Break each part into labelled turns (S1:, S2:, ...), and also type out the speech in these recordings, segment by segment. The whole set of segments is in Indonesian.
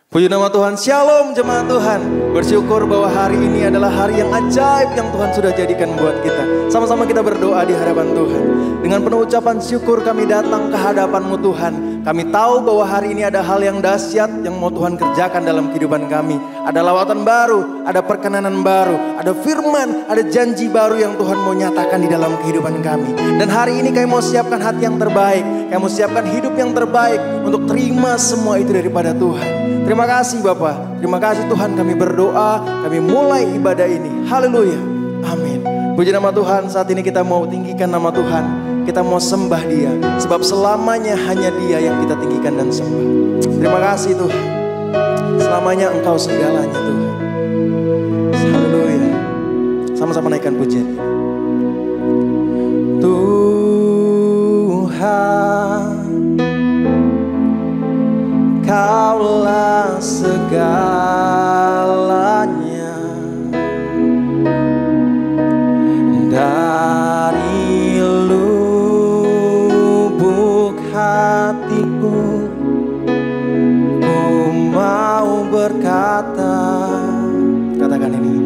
S1: Puji nama Tuhan, Shalom jemaat Tuhan. Bersyukur bahwa hari ini adalah hari yang ajaib yang Tuhan sudah jadikan buat kita. Sama-sama kita berdoa di hadapan Tuhan. Dengan penuh ucapan syukur kami datang ke hadapan-Mu Tuhan. Kami tahu bahwa hari ini ada hal yang dahsyat yang mau Tuhan kerjakan dalam kehidupan kami. Ada lawatan baru, ada perkenanan baru, ada firman, ada janji baru yang Tuhan mau nyatakan di dalam kehidupan kami. Dan hari ini kami mau siapkan hati yang terbaik. Kami mau siapkan hidup yang terbaik untuk terima semua itu daripada Tuhan. Terima kasih Bapak, terima kasih Tuhan, kami berdoa, kami mulai ibadah ini. Haleluya, amin. Puji nama Tuhan, saat ini kita mau tinggikan nama Tuhan. Kita mau sembah Dia, sebab selamanya hanya Dia yang kita tinggikan dan sembah. Terima kasih Tuhan, selamanya Engkau segalanya Tuhan. Haleluya. Sama-sama naikkan pujian. Tuhan, Kaulah segalanya, dari lubuk hatiku ku mau berkata, katakan ini,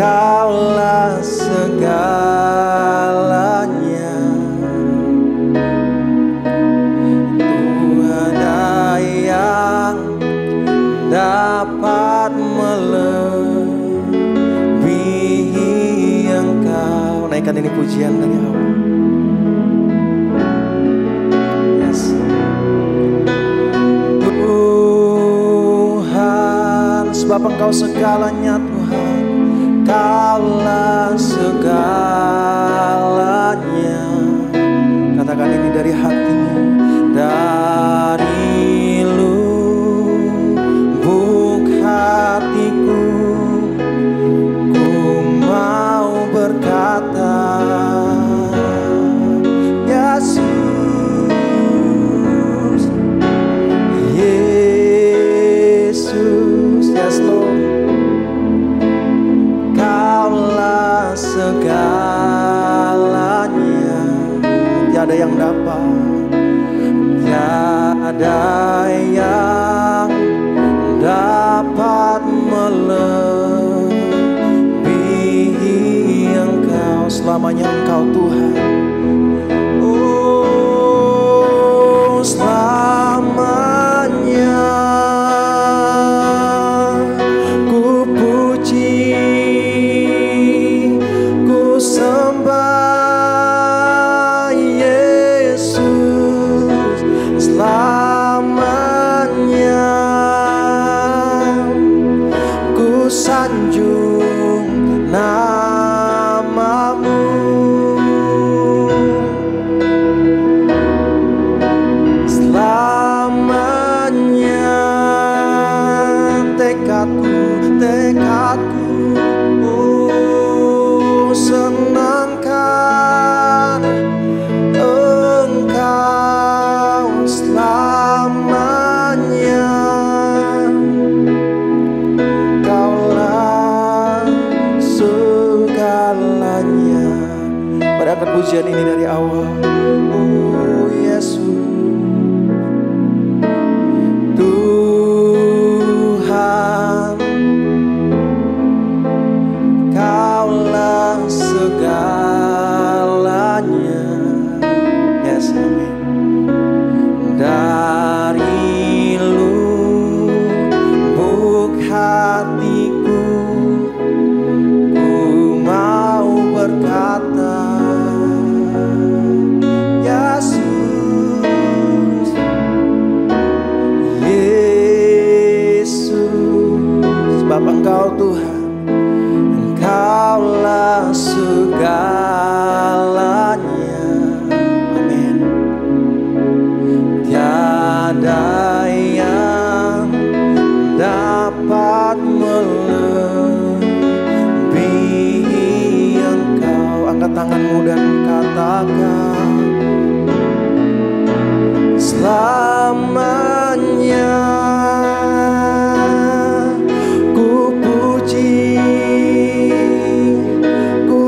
S1: Kaulah segalanya, tiada yang dapat melebihi Engkau. Naikkan ini pujian dari awal. Yes. Tuhan, sebab Engkau segalanya Tuhan. Kaulah segalanya. Katakan ini dari hatimu. Dari lubuk hatiku ku mau berkata, Yesus, Yesus, yes Lord. Kaulah segalanya, tiada yang dapat melebihi Engkau. Selamanya Engkau Tuhan. Oh, selamanya ku puji, sembah Yesus, selamanya ku sanjung namamu, selamanya tekadku senangkan Engkau selamanya. Kaulah segalanya. Pada angkat pujian ini dari awal. Oh Yesus, Tuhan, Kaulah segalanya. Yes, amin. Dari lubuk hatiku ku mau berkata, Yesus, Yesus, sebab Engkau Tuhan. Kaulah segalanya, amin. Tiada yang dapat melebihi Engkau. Angkat tanganmu dan katakan, selamanya ku puji, ku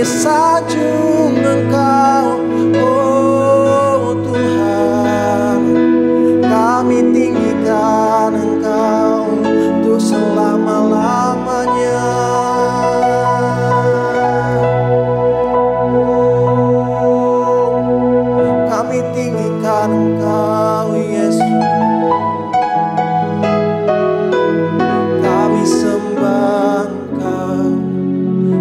S1: sanjung Engkau, oh Tuhan. Kami tinggikan Engkau untuk selama-lamanya. Kami tinggikan Engkau, Yesus. Kami sembah Engkau,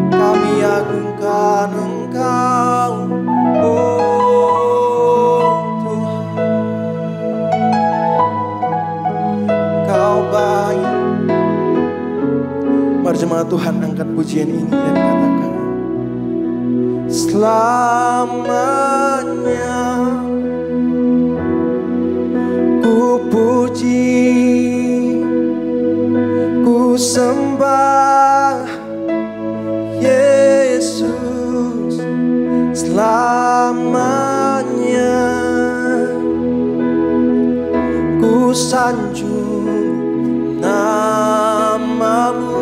S1: kami agungkan Engkau, oh Tuhan. Engkau baik. Mari jemaat Tuhan angkat pujian ini dan katakan, selamanya ku puji, ku sembah Yesus. Selamanya ku sanjung namamu.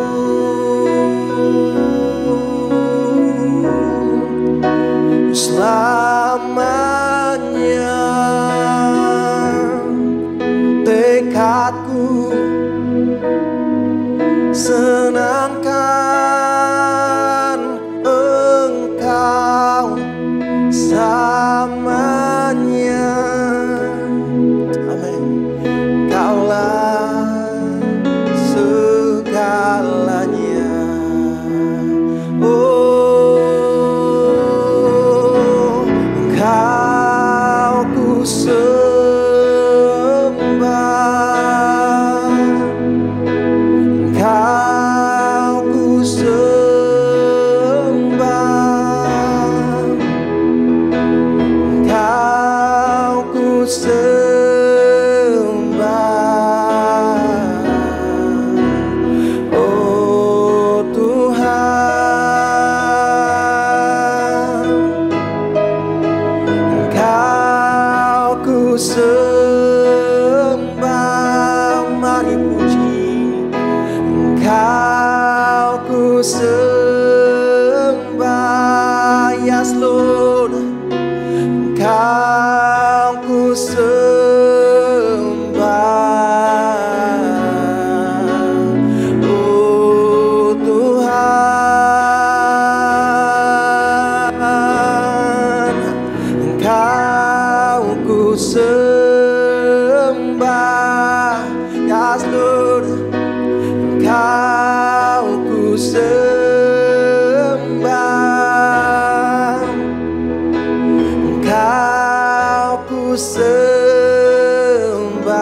S1: Selamanya tekadku senangkan Engkau selamanya. Amin. Kaulah segalanya, oh Engkau ku sembah, Engkau ku sembah, Engkau ku sembah, oh Tuhan. Engkau ku sembah, mari puji. Engkau ku sembah, yes Lord. Engkau ku sembah, oh Tuhan. Engkau ku sembah, yes Lord. Engkau ku sembah, Engkau ku sembah,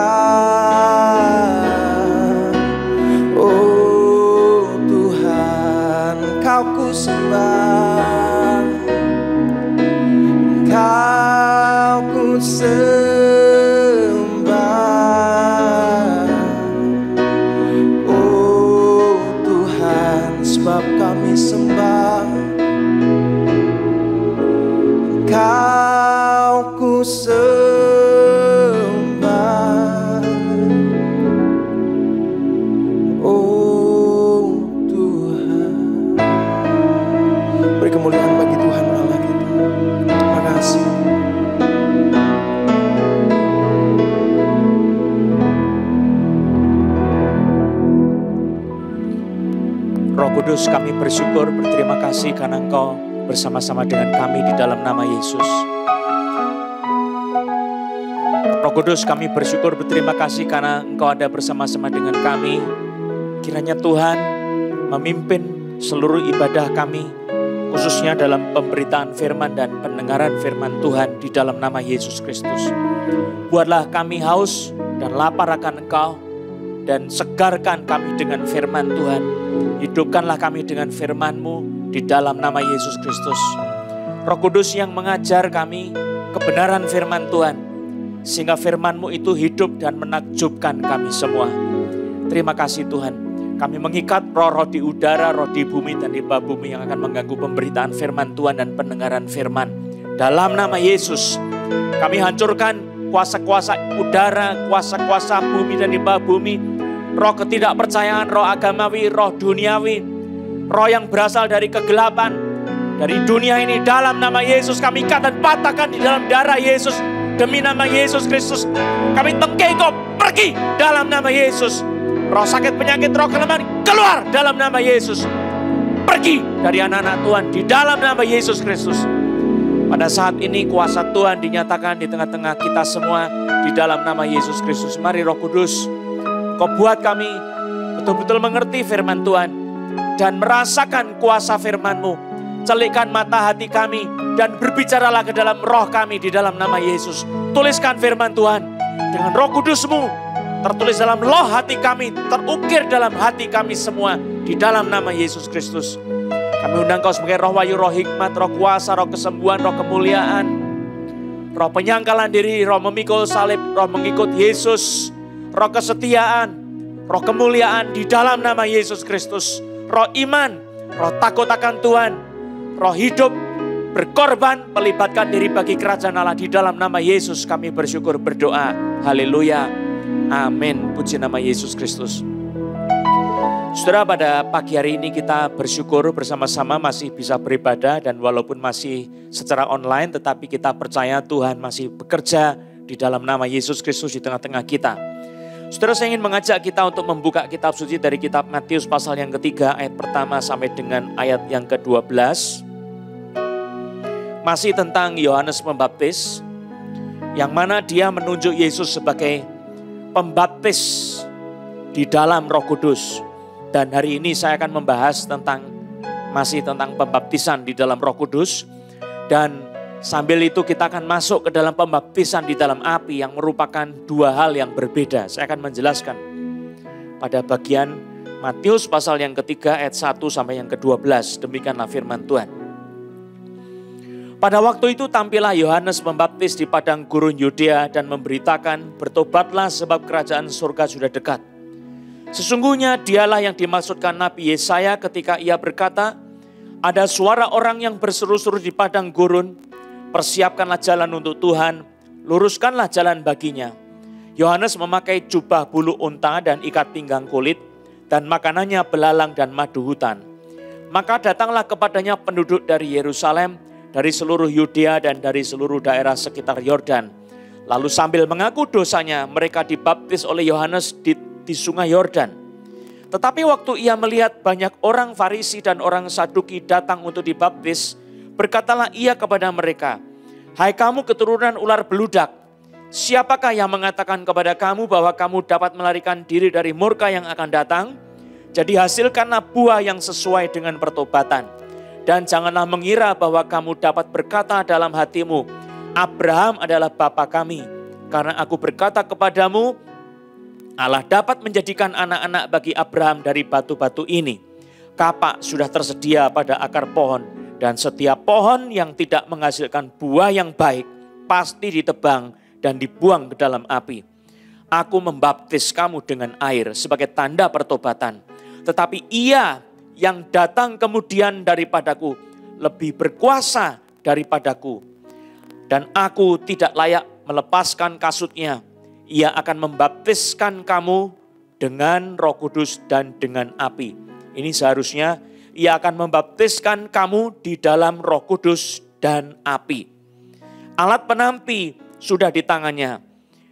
S1: oh Tuhan. Engkau ku sembah, Engkau ku sembah, oh Tuhan. Sebab kami sembah, Engkau ku sembah, oh Tuhan. Beri kemuliaan bagi Tuhan Allah kita. Terima kasih.
S2: Roh Kudus, kami bersyukur, berterima kasih karena Engkau bersama-sama dengan kami di dalam nama Yesus. Roh Kudus, kami bersyukur, berterima kasih karena Engkau ada bersama-sama dengan kami. Kiranya Tuhan memimpin seluruh ibadah kami, khususnya dalam pemberitaan firman dan pendengaran firman Tuhan di dalam nama Yesus Kristus. Buatlah kami haus dan lapar akan Engkau, dan segarkan kami dengan firman Tuhan. Hidupkanlah kami dengan firman-Mu di dalam nama Yesus Kristus. Roh Kudus yang mengajar kami kebenaran firman Tuhan, sehingga firman-Mu itu hidup dan menakjubkan kami semua. Terima kasih Tuhan. Kami mengikat roh-roh di udara, roh di bumi dan di bawah bumi yang akan mengganggu pemberitaan firman Tuhan dan pendengaran firman. Dalam nama Yesus, kami hancurkan kuasa-kuasa udara, kuasa-kuasa bumi dan di bawah bumi. Roh ketidakpercayaan, roh agamawi, roh duniawi, roh yang berasal dari kegelapan. dari dunia ini dalam nama Yesus. Kami ikat dan patahkan di dalam darah Yesus. Demi nama Yesus Kristus, kami tengking kau pergi dalam nama Yesus. Roh sakit, penyakit, roh kelemahan keluar dalam nama Yesus. Pergi dari anak-anak Tuhan di dalam nama Yesus Kristus. Pada saat ini kuasa Tuhan dinyatakan di tengah-tengah kita semua di dalam nama Yesus Kristus. Mari Roh Kudus, kau buat kami betul-betul mengerti firman Tuhan dan merasakan kuasa firman-Mu. Celikkan mata hati kami dan berbicaralah ke dalam roh kami di dalam nama Yesus. Tuliskan firman Tuhan dengan Roh Kudus-Mu, tertulis dalam loh hati kami, terukir dalam hati kami semua di dalam nama Yesus Kristus. Kami undang Kau sebagai roh wahyu, roh hikmat, roh kuasa, roh kesembuhan, roh kemuliaan, roh penyangkalan diri, roh memikul salib, roh mengikut Yesus, roh kesetiaan, roh kemuliaan di dalam nama Yesus Kristus. Roh iman, roh takut akan Tuhan, roh hidup, berkorban, melibatkan diri bagi kerajaan Allah di dalam nama Yesus. Kami bersyukur berdoa. Haleluya. Amin. Puji nama Yesus Kristus. Saudara, pada pagi hari ini kita bersyukur bersama-sama masih bisa beribadah dan walaupun masih secara online tetapi kita percaya Tuhan masih bekerja di dalam nama Yesus Kristus di tengah-tengah kita. Saudara, saya ingin mengajak kita untuk membuka kitab suci dari kitab Matius pasal yang ketiga ayat pertama sampai dengan ayat yang ke-12. Masih tentang Yohanes Pembaptis, yang mana dia menunjuk Yesus sebagai pembaptis di dalam Roh Kudus. Dan hari ini saya akan membahas masih tentang pembaptisan di dalam Roh Kudus. Dan sambil itu kita akan masuk ke dalam pembaptisan di dalam api yang merupakan dua hal yang berbeda. Saya akan menjelaskan pada bagian Matius pasal yang ketiga ayat 1 sampai yang ke-12. Demikianlah firman Tuhan. Pada waktu itu tampillah Yohanes Pembaptis di padang gurun Yudea dan memberitakan, bertobatlah sebab kerajaan surga sudah dekat. Sesungguhnya dialah yang dimaksudkan Nabi Yesaya ketika ia berkata, ada suara orang yang berseru-seru di padang gurun, persiapkanlah jalan untuk Tuhan, luruskanlah jalan baginya. Yohanes memakai jubah bulu unta dan ikat pinggang kulit, dan makanannya belalang dan madu hutan. Maka datanglah kepadanya penduduk dari Yerusalem, dari seluruh Yudea dan dari seluruh daerah sekitar Yordan. Lalu sambil mengaku dosanya, mereka dibaptis oleh Yohanes di sungai Yordan. Tetapi waktu ia melihat banyak orang Farisi dan orang Saduki datang untuk dibaptis, berkatalah ia kepada mereka, hai kamu keturunan ular beludak, siapakah yang mengatakan kepada kamu bahwa kamu dapat melarikan diri dari murka yang akan datang? Jadi hasilkanlah buah yang sesuai dengan pertobatan. Dan janganlah mengira bahwa kamu dapat berkata dalam hatimu, Abraham adalah bapa kami. Karena aku berkata kepadamu, Allah dapat menjadikan anak-anak bagi Abraham dari batu-batu ini. Kapak sudah tersedia pada akar pohon, dan setiap pohon yang tidak menghasilkan buah yang baik, pasti ditebang dan dibuang ke dalam api. Aku membaptis kamu dengan air sebagai tanda pertobatan. Tetapi ia yang datang kemudian daripadaku lebih berkuasa daripadaku. Dan aku tidak layak melepaskan kasutnya. Ia akan membaptiskan kamu dengan Roh Kudus dan dengan api. Ini seharusnya ia akan membaptiskan kamu di dalam Roh Kudus dan api. Alat penampi sudah di tangannya.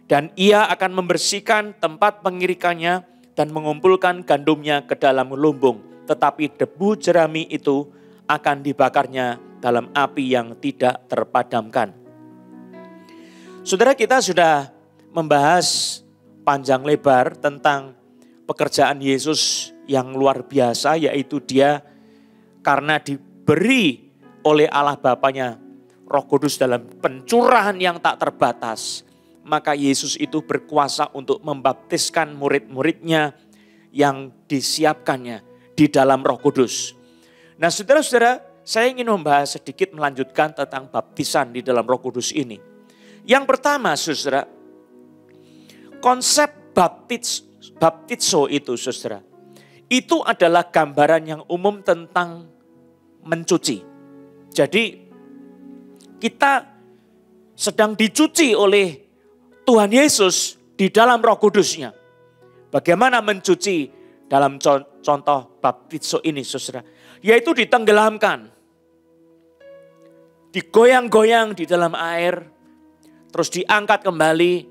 S2: Dan ia akan membersihkan tempat pengirikannya dan mengumpulkan gandumnya ke dalam lumbung. Tetapi debu jerami itu akan dibakarnya dalam api yang tidak terpadamkan. Saudara, kita sudah membahas panjang lebar tentang pekerjaan Yesus yang luar biasa, yaitu dia karena diberi oleh Allah Bapanya Roh Kudus dalam pencurahan yang tak terbatas, maka Yesus itu berkuasa untuk membaptiskan murid-muridnya yang disiapkannya di dalam Roh Kudus. Nah, saudara-saudara, saya ingin membahas sedikit melanjutkan tentang baptisan di dalam Roh Kudus ini. Yang pertama, saudara, konsep baptizo itu, saudara, itu adalah gambaran yang umum tentang mencuci. Jadi, kita sedang dicuci oleh Tuhan Yesus di dalam Roh Kudusnya. Bagaimana mencuci dalam contoh baptizo ini, saudara? Yaitu ditenggelamkan. digoyang-goyang di dalam air, terus diangkat kembali,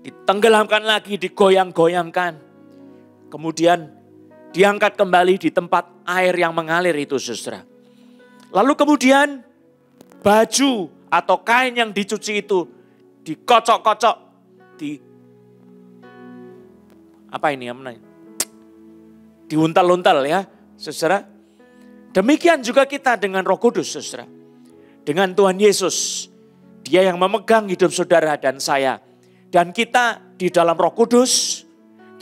S2: ditenggelamkan lagi, digoyang-goyangkan. Kemudian diangkat kembali di tempat air yang mengalir itu, saudara. Lalu kemudian baju atau kain yang dicuci itu dikocok-kocok, diuntal-untal ya, saudara. Demikian juga kita dengan Roh Kudus, saudara. Dengan Tuhan Yesus, Dia yang memegang hidup saudara dan saya. Dan kita di dalam Roh Kudus,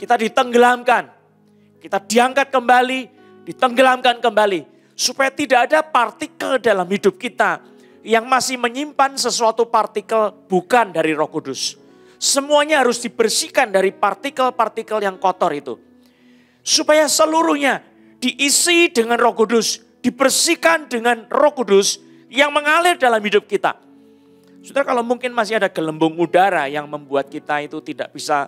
S2: kita ditenggelamkan. Kita diangkat kembali, ditenggelamkan kembali. Supaya tidak ada partikel dalam hidup kita yang masih menyimpan sesuatu partikel bukan dari Roh Kudus. Semuanya harus dibersihkan dari partikel-partikel yang kotor itu. Supaya seluruhnya diisi dengan Roh Kudus, dibersihkan dengan Roh Kudus yang mengalir dalam hidup kita. Saudara, kalau mungkin masih ada gelembung udara yang membuat kita itu tidak bisa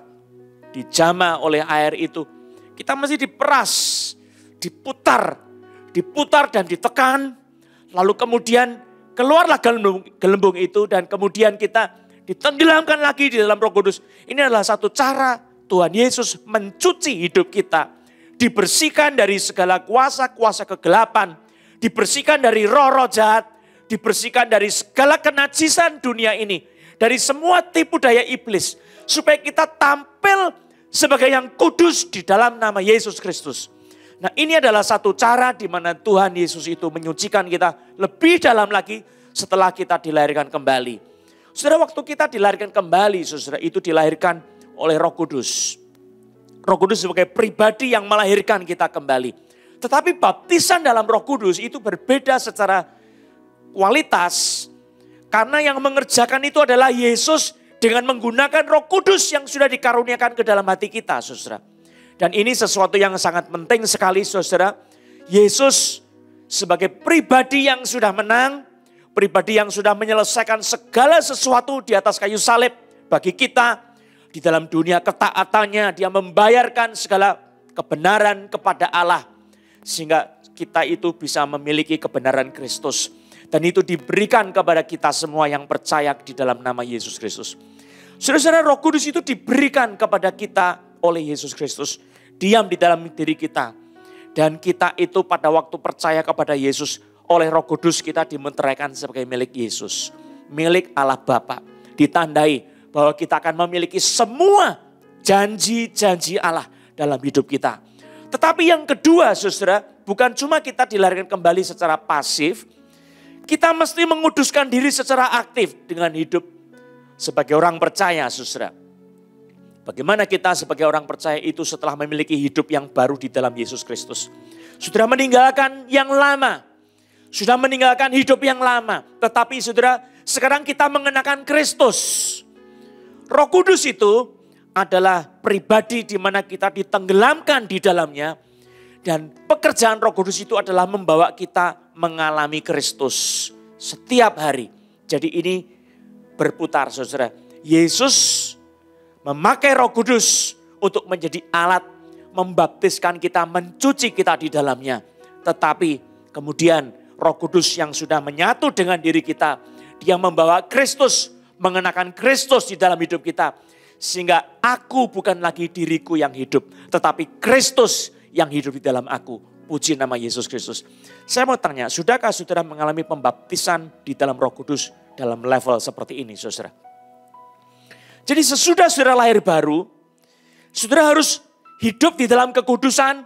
S2: dijamah oleh air itu, kita mesti diperas, diputar dan ditekan, lalu kemudian keluarlah gelembung itu dan kemudian kita ditenggelamkan lagi di dalam Roh Kudus. Ini adalah satu cara Tuhan Yesus mencuci hidup kita. Dibersihkan dari segala kuasa-kuasa kegelapan. Dibersihkan dari roh-roh jahat. Dibersihkan dari segala kenajisan dunia ini. Dari semua tipu daya iblis. Supaya kita tampil sebagai yang kudus di dalam nama Yesus Kristus. Nah, ini adalah satu cara di mana Tuhan Yesus itu menyucikan kita lebih dalam lagi setelah kita dilahirkan kembali. Saudara, waktu kita dilahirkan kembali, saudara, itu dilahirkan oleh Roh Kudus. Roh Kudus sebagai pribadi yang melahirkan kita kembali. Tetapi baptisan dalam Roh Kudus itu berbeda secara kualitas. Karena yang mengerjakan itu adalah Yesus dengan menggunakan Roh Kudus yang sudah dikaruniakan ke dalam hati kita, saudara. Dan ini sesuatu yang sangat penting sekali, saudara. Yesus sebagai pribadi yang sudah menang, pribadi yang sudah menyelesaikan segala sesuatu di atas kayu salib bagi kita. Di dalam dunia ketaatannya, Dia membayarkan segala kebenaran kepada Allah. Sehingga kita itu bisa memiliki kebenaran Kristus. Dan itu diberikan kepada kita semua yang percaya di dalam nama Yesus Kristus. Saudara-saudara, Roh Kudus itu diberikan kepada kita oleh Yesus Kristus. Diam di dalam diri kita. Dan kita itu pada waktu percaya kepada Yesus, oleh Roh Kudus kita dimeteraikan sebagai milik Yesus. Milik Allah Bapa. Ditandai bahwa kita akan memiliki semua janji-janji Allah dalam hidup kita. Tetapi yang kedua, saudara, bukan cuma kita dilahirkan kembali secara pasif, kita mesti menguduskan diri secara aktif dengan hidup sebagai orang percaya, saudara. Bagaimana kita sebagai orang percaya itu setelah memiliki hidup yang baru di dalam Yesus Kristus. Sudah meninggalkan yang lama, sudah meninggalkan hidup yang lama. Tetapi saudara, sekarang kita mengenakan Kristus. Roh Kudus itu adalah pribadi di mana kita ditenggelamkan di dalamnya. Dan pekerjaan Roh Kudus itu adalah membawa kita mengalami Kristus setiap hari. Jadi ini berputar, saudara. Yesus memakai Roh Kudus untuk menjadi alat membaptiskan kita, mencuci kita di dalamnya. Tetapi kemudian Roh Kudus yang sudah menyatu dengan diri kita, Dia membawa Kristus, mengenakan Kristus di dalam hidup kita. Sehingga aku bukan lagi diriku yang hidup, tetapi Kristus yang hidup di dalam aku. Puji nama Yesus Kristus. Saya mau tanya, sudahkah saudara mengalami pembaptisan di dalam Roh Kudus dalam level seperti ini, saudara? Jadi sesudah saudara lahir baru, saudara harus hidup di dalam kekudusan,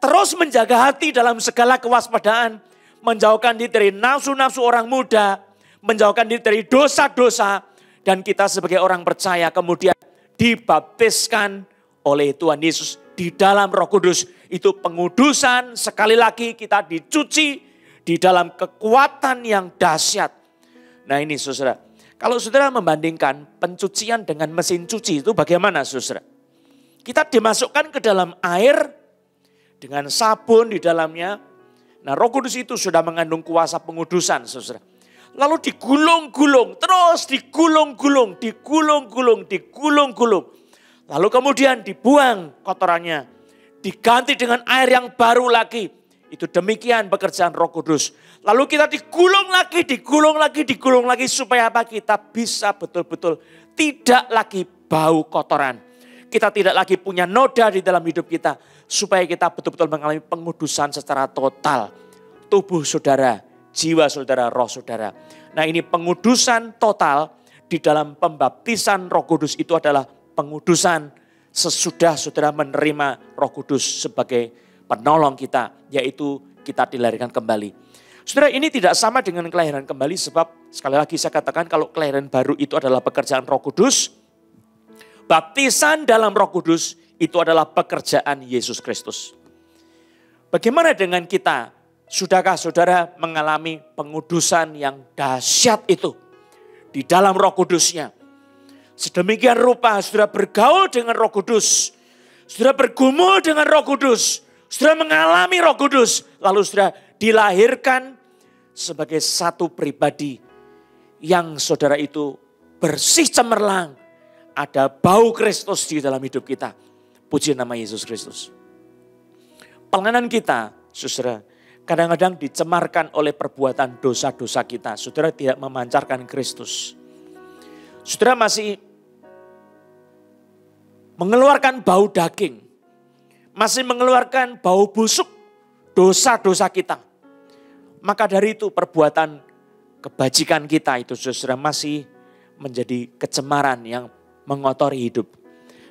S2: terus menjaga hati dalam segala kewaspadaan, menjauhkan diri dari nafsu-nafsu orang muda, menjauhkan diri dari dosa-dosa, dan kita sebagai orang percaya kemudian dibaptiskan oleh Tuhan Yesus di dalam Roh Kudus. Itu pengudusan, sekali lagi kita dicuci di dalam kekuatan yang dahsyat. Nah ini saudara, kalau saudara membandingkan pencucian dengan mesin cuci itu bagaimana saudara? Kita dimasukkan ke dalam air dengan sabun di dalamnya. Nah Roh Kudus itu sudah mengandung kuasa pengudusan saudara. Lalu digulung-gulung, terus digulung-gulung. Lalu kemudian dibuang kotorannya. Diganti dengan air yang baru lagi. Itu demikian pekerjaan Roh Kudus. Lalu kita digulung lagi supaya apa? Kita bisa betul-betul tidak lagi bau kotoran. Kita tidak lagi punya noda di dalam hidup kita. Supaya kita betul-betul mengalami pengudusan secara total. Tubuh saudara, jiwa saudara, roh saudara. Nah ini pengudusan total di dalam pembaptisan Roh Kudus itu adalah pengudusan sesudah saudara menerima Roh Kudus sebagai penolong kita, yaitu kita dilahirkan kembali. Saudara, ini tidak sama dengan kelahiran kembali sebab sekali lagi saya katakan kalau kelahiran baru itu adalah pekerjaan Roh Kudus. Baptisan dalam Roh Kudus itu adalah pekerjaan Yesus Kristus. Bagaimana dengan kita? Sudahkah saudara mengalami pengudusan yang dahsyat itu di dalam Roh Kudusnya? Sedemikian rupa saudara bergaul dengan Roh Kudus. Saudara bergumul dengan Roh Kudus. Saudara mengalami Roh Kudus, lalu saudara dilahirkan sebagai satu pribadi yang saudara itu bersih cemerlang. Ada bau Kristus di dalam hidup kita. Puji nama Yesus Kristus. Pelayanan kita, saudara, kadang-kadang dicemarkan oleh perbuatan dosa-dosa kita. Saudara tidak memancarkan Kristus. Saudara masih mengeluarkan bau daging. Masih mengeluarkan bau busuk dosa-dosa kita. Maka dari itu perbuatan kebajikan kita itu saudara masih menjadi kecemaran yang mengotori hidup.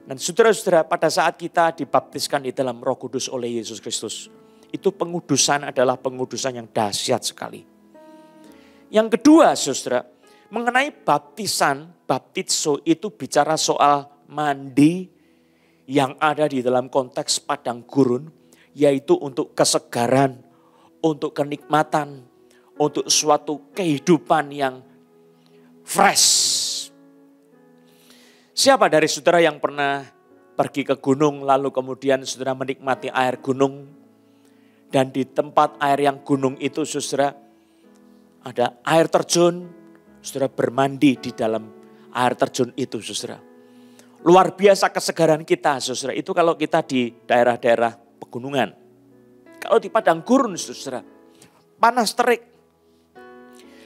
S2: Dan saudara-saudara pada saat kita dibaptiskan di dalam Roh Kudus oleh Yesus Kristus. Itu pengudusan adalah pengudusan yang dahsyat sekali. Yang kedua saudara, mengenai baptisan, baptizo itu bicara soal mandi yang ada di dalam konteks padang gurun, yaitu untuk kesegaran, untuk kenikmatan, untuk suatu kehidupan yang fresh. Siapa dari saudara yang pernah pergi ke gunung lalu kemudian saudara menikmati air gunung, dan di tempat air yang gunung itu saudara ada air terjun, saudara bermandi di dalam air terjun itu saudara. Luar biasa kesegaran kita saudara, itu kalau kita di daerah-daerah pegunungan. Kalau di padang gurun saudara, panas terik.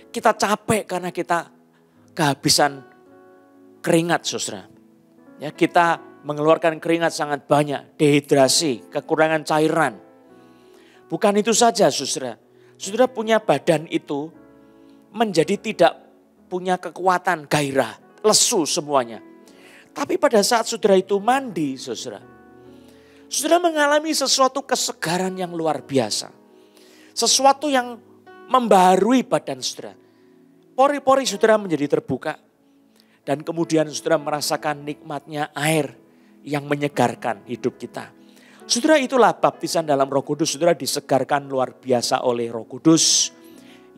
S2: Kita capek karena kita kehabisan keringat saudara. Ya, kita mengeluarkan keringat sangat banyak, dehidrasi, kekurangan cairan. Bukan itu saja saudara, saudara punya badan itu menjadi tidak punya kekuatan, gairah, lesu semuanya. Tapi pada saat saudara itu mandi, saudara mengalami sesuatu kesegaran yang luar biasa. Sesuatu yang membaharui badan saudara. Pori-pori saudara menjadi terbuka. Dan kemudian saudara merasakan nikmatnya air yang menyegarkan hidup kita. Saudara, itulah baptisan dalam Roh Kudus. Saudara disegarkan luar biasa oleh Roh Kudus.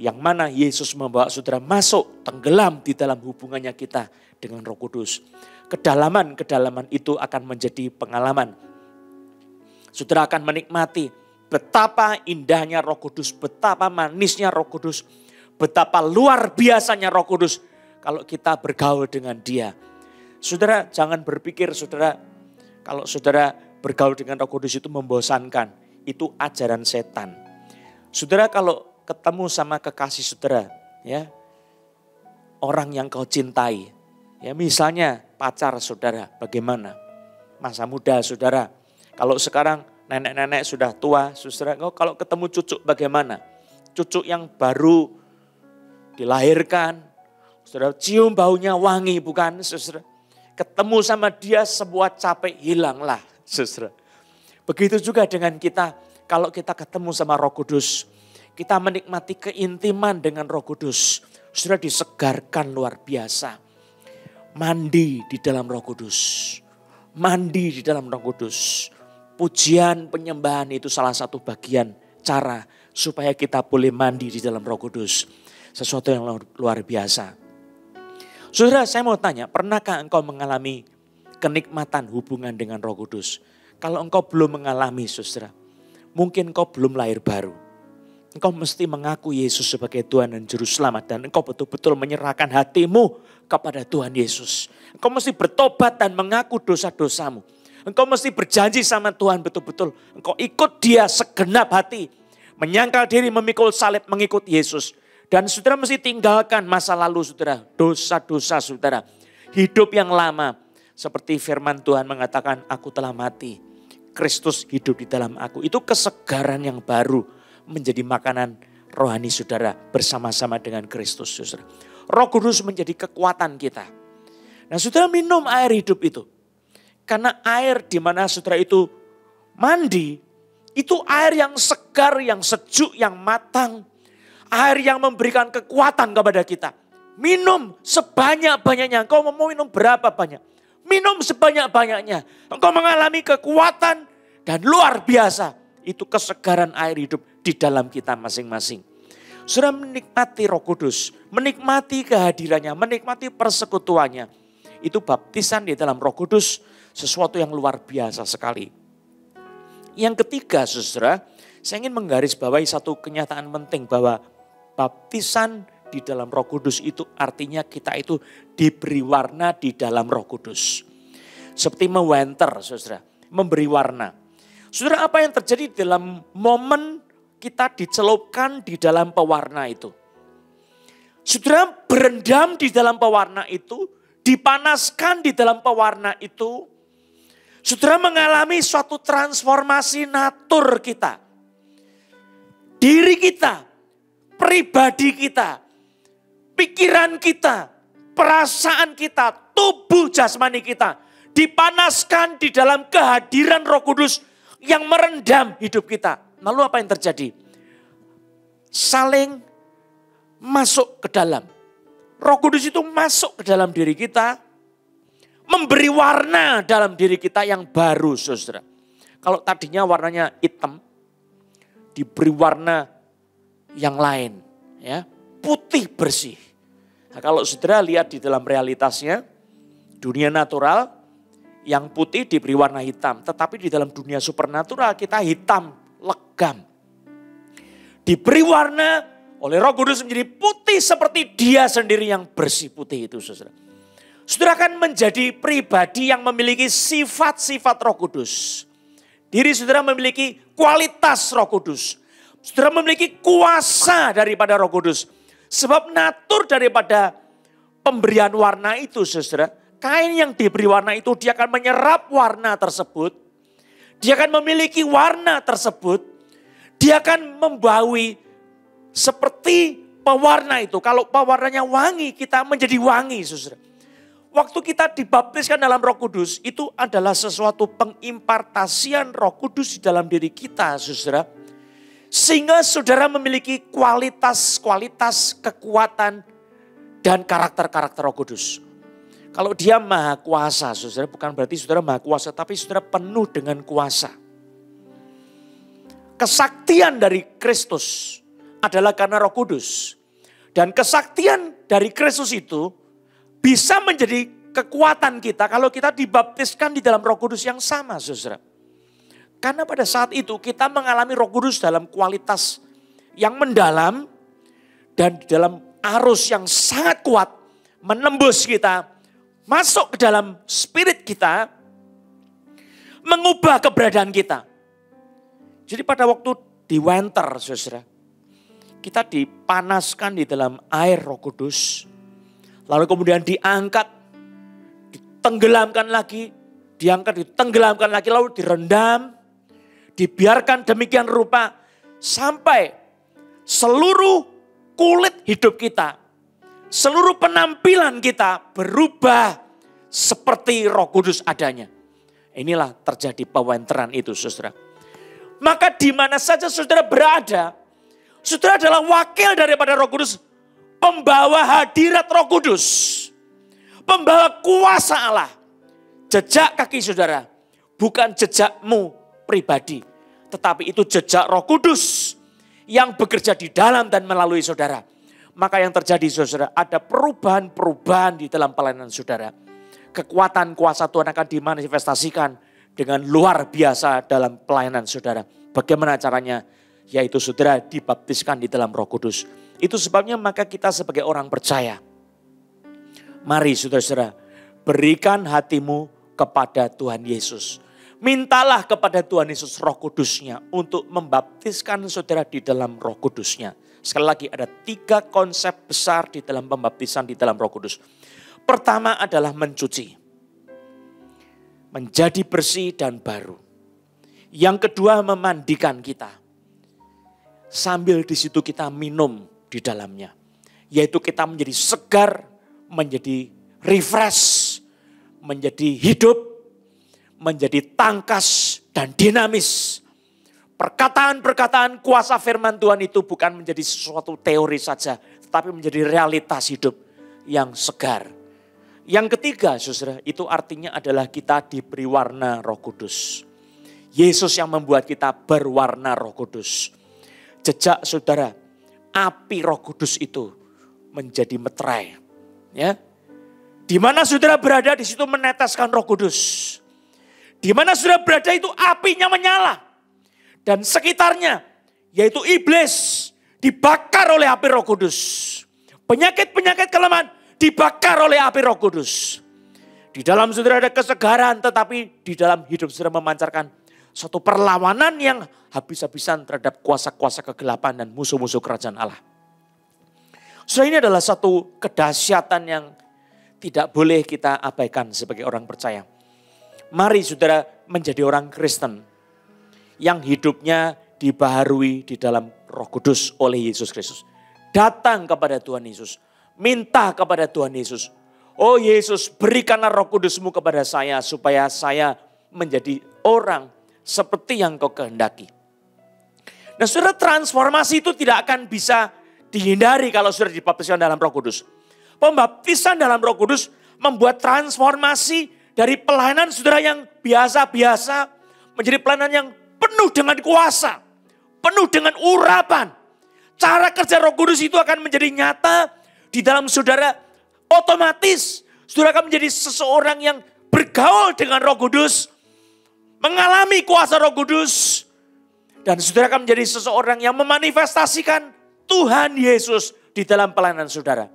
S2: Yang mana Yesus membawa saudara masuk, tenggelam di dalam hubungannya kita dengan Roh Kudus. Kedalaman-kedalaman itu akan menjadi pengalaman. Saudara akan menikmati betapa indahnya Roh Kudus, betapa manisnya Roh Kudus, betapa luar biasanya Roh Kudus kalau kita bergaul dengan Dia. Saudara jangan berpikir saudara kalau saudara bergaul dengan Roh Kudus itu membosankan, itu ajaran setan. Saudara kalau ketemu sama kekasih saudara, ya, orang yang kau cintai, ya misalnya pacar saudara, bagaimana? Masa muda saudara, kalau sekarang nenek-nenek sudah tua, saudara, kalau ketemu cucu bagaimana? Cucu yang baru dilahirkan, saudara cium baunya wangi bukan, saudara? Ketemu sama dia sebuah capek hilanglah, saudara. Begitu juga dengan kita, kalau kita ketemu sama Roh Kudus, kita menikmati keintiman dengan Roh Kudus, saudara disegarkan luar biasa. Mandi di dalam Roh Kudus. Mandi di dalam Roh Kudus. Pujian penyembahan itu salah satu bagian cara supaya kita boleh mandi di dalam Roh Kudus. Sesuatu yang luar biasa. Saudara, saya mau tanya, pernahkah engkau mengalami kenikmatan hubungan dengan Roh Kudus? Kalau engkau belum mengalami, saudara, mungkin engkau belum lahir baru. Engkau mesti mengaku Yesus sebagai Tuhan dan Juru Selamat. Dan engkau betul-betul menyerahkan hatimu kepada Tuhan Yesus. Engkau mesti bertobat dan mengaku dosa-dosamu. Engkau mesti berjanji sama Tuhan betul-betul. Engkau ikut Dia segenap hati. Menyangkal diri, memikul salib, mengikut Yesus. Dan saudara mesti tinggalkan masa lalu saudara, dosa-dosa saudara. Hidup yang lama. Seperti firman Tuhan mengatakan, aku telah mati. Kristus hidup di dalam aku. Itu kesegaran yang baru menjadi makanan rohani saudara bersama-sama dengan Kristus saudara. Roh Kudus menjadi kekuatan kita. Nah saudara minum air hidup itu. Karena air di mana saudara itu mandi, itu air yang segar, yang sejuk, yang matang. Air yang memberikan kekuatan kepada kita. Minum sebanyak-banyaknya. Engkau mau minum berapa banyak? Minum sebanyak-banyaknya. Engkau mengalami kekuatan dan luar biasa. Itu kesegaran air hidup di dalam kita masing-masing. Saudara menikmati Roh Kudus, menikmati kehadirannya, menikmati persekutuannya. Itu baptisan di dalam Roh Kudus, sesuatu yang luar biasa sekali. Yang ketiga saudara, saya ingin menggarisbawahi satu kenyataan penting bahwa baptisan di dalam Roh Kudus itu artinya kita itu diberi warna di dalam Roh Kudus. Seperti mewenter saudara, memberi warna. Saudara, apa yang terjadi dalam momen kita dicelupkan di dalam pewarna itu? Saudara berendam di dalam pewarna itu, dipanaskan di dalam pewarna itu. Saudara mengalami suatu transformasi natur kita. Diri kita, pribadi kita, pikiran kita, perasaan kita, tubuh jasmani kita. Dipanaskan di dalam kehadiran Roh Kudus yang merendam hidup kita. Lalu apa yang terjadi? Saling masuk ke dalam. Roh Kudus itu masuk ke dalam diri kita. Memberi warna dalam diri kita yang baru saudara. Kalau tadinya warnanya hitam. Diberi warna yang lain. Ya, putih bersih. Nah, kalau saudara lihat di dalam realitasnya. Dunia natural. Yang putih diberi warna hitam. Tetapi di dalam dunia supernatural kita hitam, legam. Diberi warna oleh Roh Kudus menjadi putih seperti Dia sendiri yang bersih putih itu saudara. Saudara akan menjadi pribadi yang memiliki sifat-sifat Roh Kudus. Diri saudara memiliki kualitas Roh Kudus. Saudara memiliki kuasa daripada Roh Kudus. Sebab natur daripada pemberian warna itu saudara. Kain yang diberi warna itu dia akan menyerap warna tersebut. Dia akan memiliki warna tersebut. Dia akan membaui seperti pewarna itu. Kalau pewarnanya wangi, kita menjadi wangi saudara. Waktu kita dibaptiskan dalam Roh Kudus, itu adalah sesuatu pengimpartasian Roh Kudus di dalam diri kita saudara. Sehingga saudara memiliki kualitas-kualitas, kekuatan, dan karakter-karakter Roh Kudus. Kalau Dia maha kuasa, saudara, bukan berarti saudara maha kuasa, tapi saudara penuh dengan kuasa. Kesaktian dari Kristus adalah karena Roh Kudus. Dan kesaktian dari Kristus itu bisa menjadi kekuatan kita kalau kita dibaptiskan di dalam Roh Kudus yang sama, saudara. Karena pada saat itu kita mengalami Roh Kudus dalam kualitas yang mendalam dan di dalam arus yang sangat kuat menembus kita. Masuk ke dalam spirit kita, mengubah keberadaan kita. Jadi pada waktu di winter, saudara, kita dipanaskan di dalam air Roh Kudus, lalu kemudian diangkat, ditenggelamkan lagi, diangkat, ditenggelamkan lagi, lalu direndam, dibiarkan demikian rupa, sampai seluruh kulit hidup kita, seluruh penampilan kita berubah seperti Roh Kudus adanya. Inilah terjadi pewenteran itu saudara. Maka di mana saja saudara berada, saudara adalah wakil daripada Roh Kudus. Pembawa hadirat Roh Kudus. Pembawa kuasa Allah. Jejak kaki saudara bukan jejakmu pribadi. Tetapi itu jejak Roh Kudus yang bekerja di dalam dan melalui saudara. Maka yang terjadi saudara, ada perubahan-perubahan di dalam pelayanan saudara. Kekuatan kuasa Tuhan akan dimanifestasikan dengan luar biasa dalam pelayanan saudara. Bagaimana caranya? Yaitu saudara dibaptiskan di dalam Roh Kudus. Itu sebabnya maka kita sebagai orang percaya. Mari saudara-saudara, berikan hatimu kepada Tuhan Yesus. Mintalah kepada Tuhan Yesus Roh Kudus-Nya untuk membaptiskan saudara di dalam Roh Kudus-Nya. Sekali lagi ada 3 konsep besar di dalam pembaptisan di dalam Roh Kudus. Pertama adalah mencuci. Menjadi bersih dan baru. Yang kedua memandikan kita. Sambil di situ kita minum di dalamnya. Yaitu kita menjadi segar, menjadi refresh, menjadi hidup, menjadi tangkas dan dinamis. Perkataan-perkataan kuasa firman Tuhan itu bukan menjadi sesuatu teori saja, tetapi menjadi realitas hidup yang segar. Yang ketiga, saudara, itu artinya adalah kita diberi warna Roh Kudus. Yesus yang membuat kita berwarna Roh Kudus. Jejak saudara, api Roh Kudus itu menjadi meterai. Ya, di mana saudara berada, di situ meneteskan Roh Kudus. Di mana saudara berada itu apinya menyala. Dan sekitarnya, yaitu iblis, dibakar oleh api Roh Kudus. Penyakit-penyakit kelemahan dibakar oleh api Roh Kudus. Di dalam saudara ada kesegaran, tetapi di dalam hidup saudara memancarkan suatu perlawanan yang habis-habisan terhadap kuasa-kuasa kegelapan dan musuh-musuh kerajaan Allah. Saudara, ini adalah satu kedahsyatan yang tidak boleh kita abaikan sebagai orang percaya. Mari saudara menjadi orang Kristen yang hidupnya dibaharui di dalam Roh Kudus oleh Yesus Kristus. Datang kepada Tuhan Yesus, minta kepada Tuhan Yesus. Oh Yesus, berikanlah Roh Kudus-Mu kepada saya supaya saya menjadi orang seperti yang Kau kehendaki. Nah saudara, transformasi itu tidak akan bisa dihindari kalau saudara dibaptiskan dalam Roh Kudus. Pembaptisan dalam Roh Kudus membuat transformasi dari pelayanan saudara yang biasa-biasa menjadi pelayanan yang penuh dengan kuasa, penuh dengan urapan. Cara kerja Roh Kudus itu akan menjadi nyata di dalam saudara. Otomatis saudara akan menjadi seseorang yang bergaul dengan Roh Kudus, mengalami kuasa Roh Kudus, dan saudara akan menjadi seseorang yang memanifestasikan Tuhan Yesus di dalam pelayanan saudara.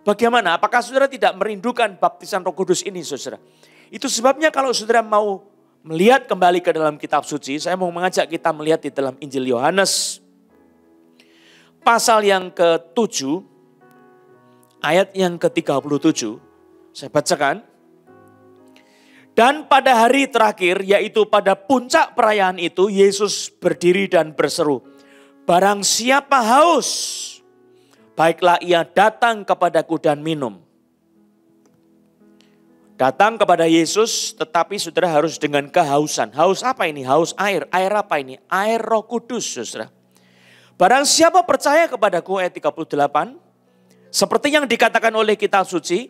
S2: Bagaimana? Apakah saudara tidak merindukan baptisan Roh Kudus ini, saudara? Itu sebabnya kalau saudara mau melihat kembali ke dalam kitab suci, saya mau mengajak kita melihat di dalam Injil Yohanes. Pasal yang ke-7, ayat yang ke-37, saya bacakan. Dan pada hari terakhir, yaitu pada puncak perayaan itu, Yesus berdiri dan berseru, barang siapa haus, baiklah ia datang kepadaku dan minum. Datang kepada Yesus, tetapi saudara harus dengan kehausan. Haus apa ini? Haus air. Air apa ini? Air Roh Kudus, saudara. Barang siapa percaya kepadaku, ayat 38, seperti yang dikatakan oleh kitab suci,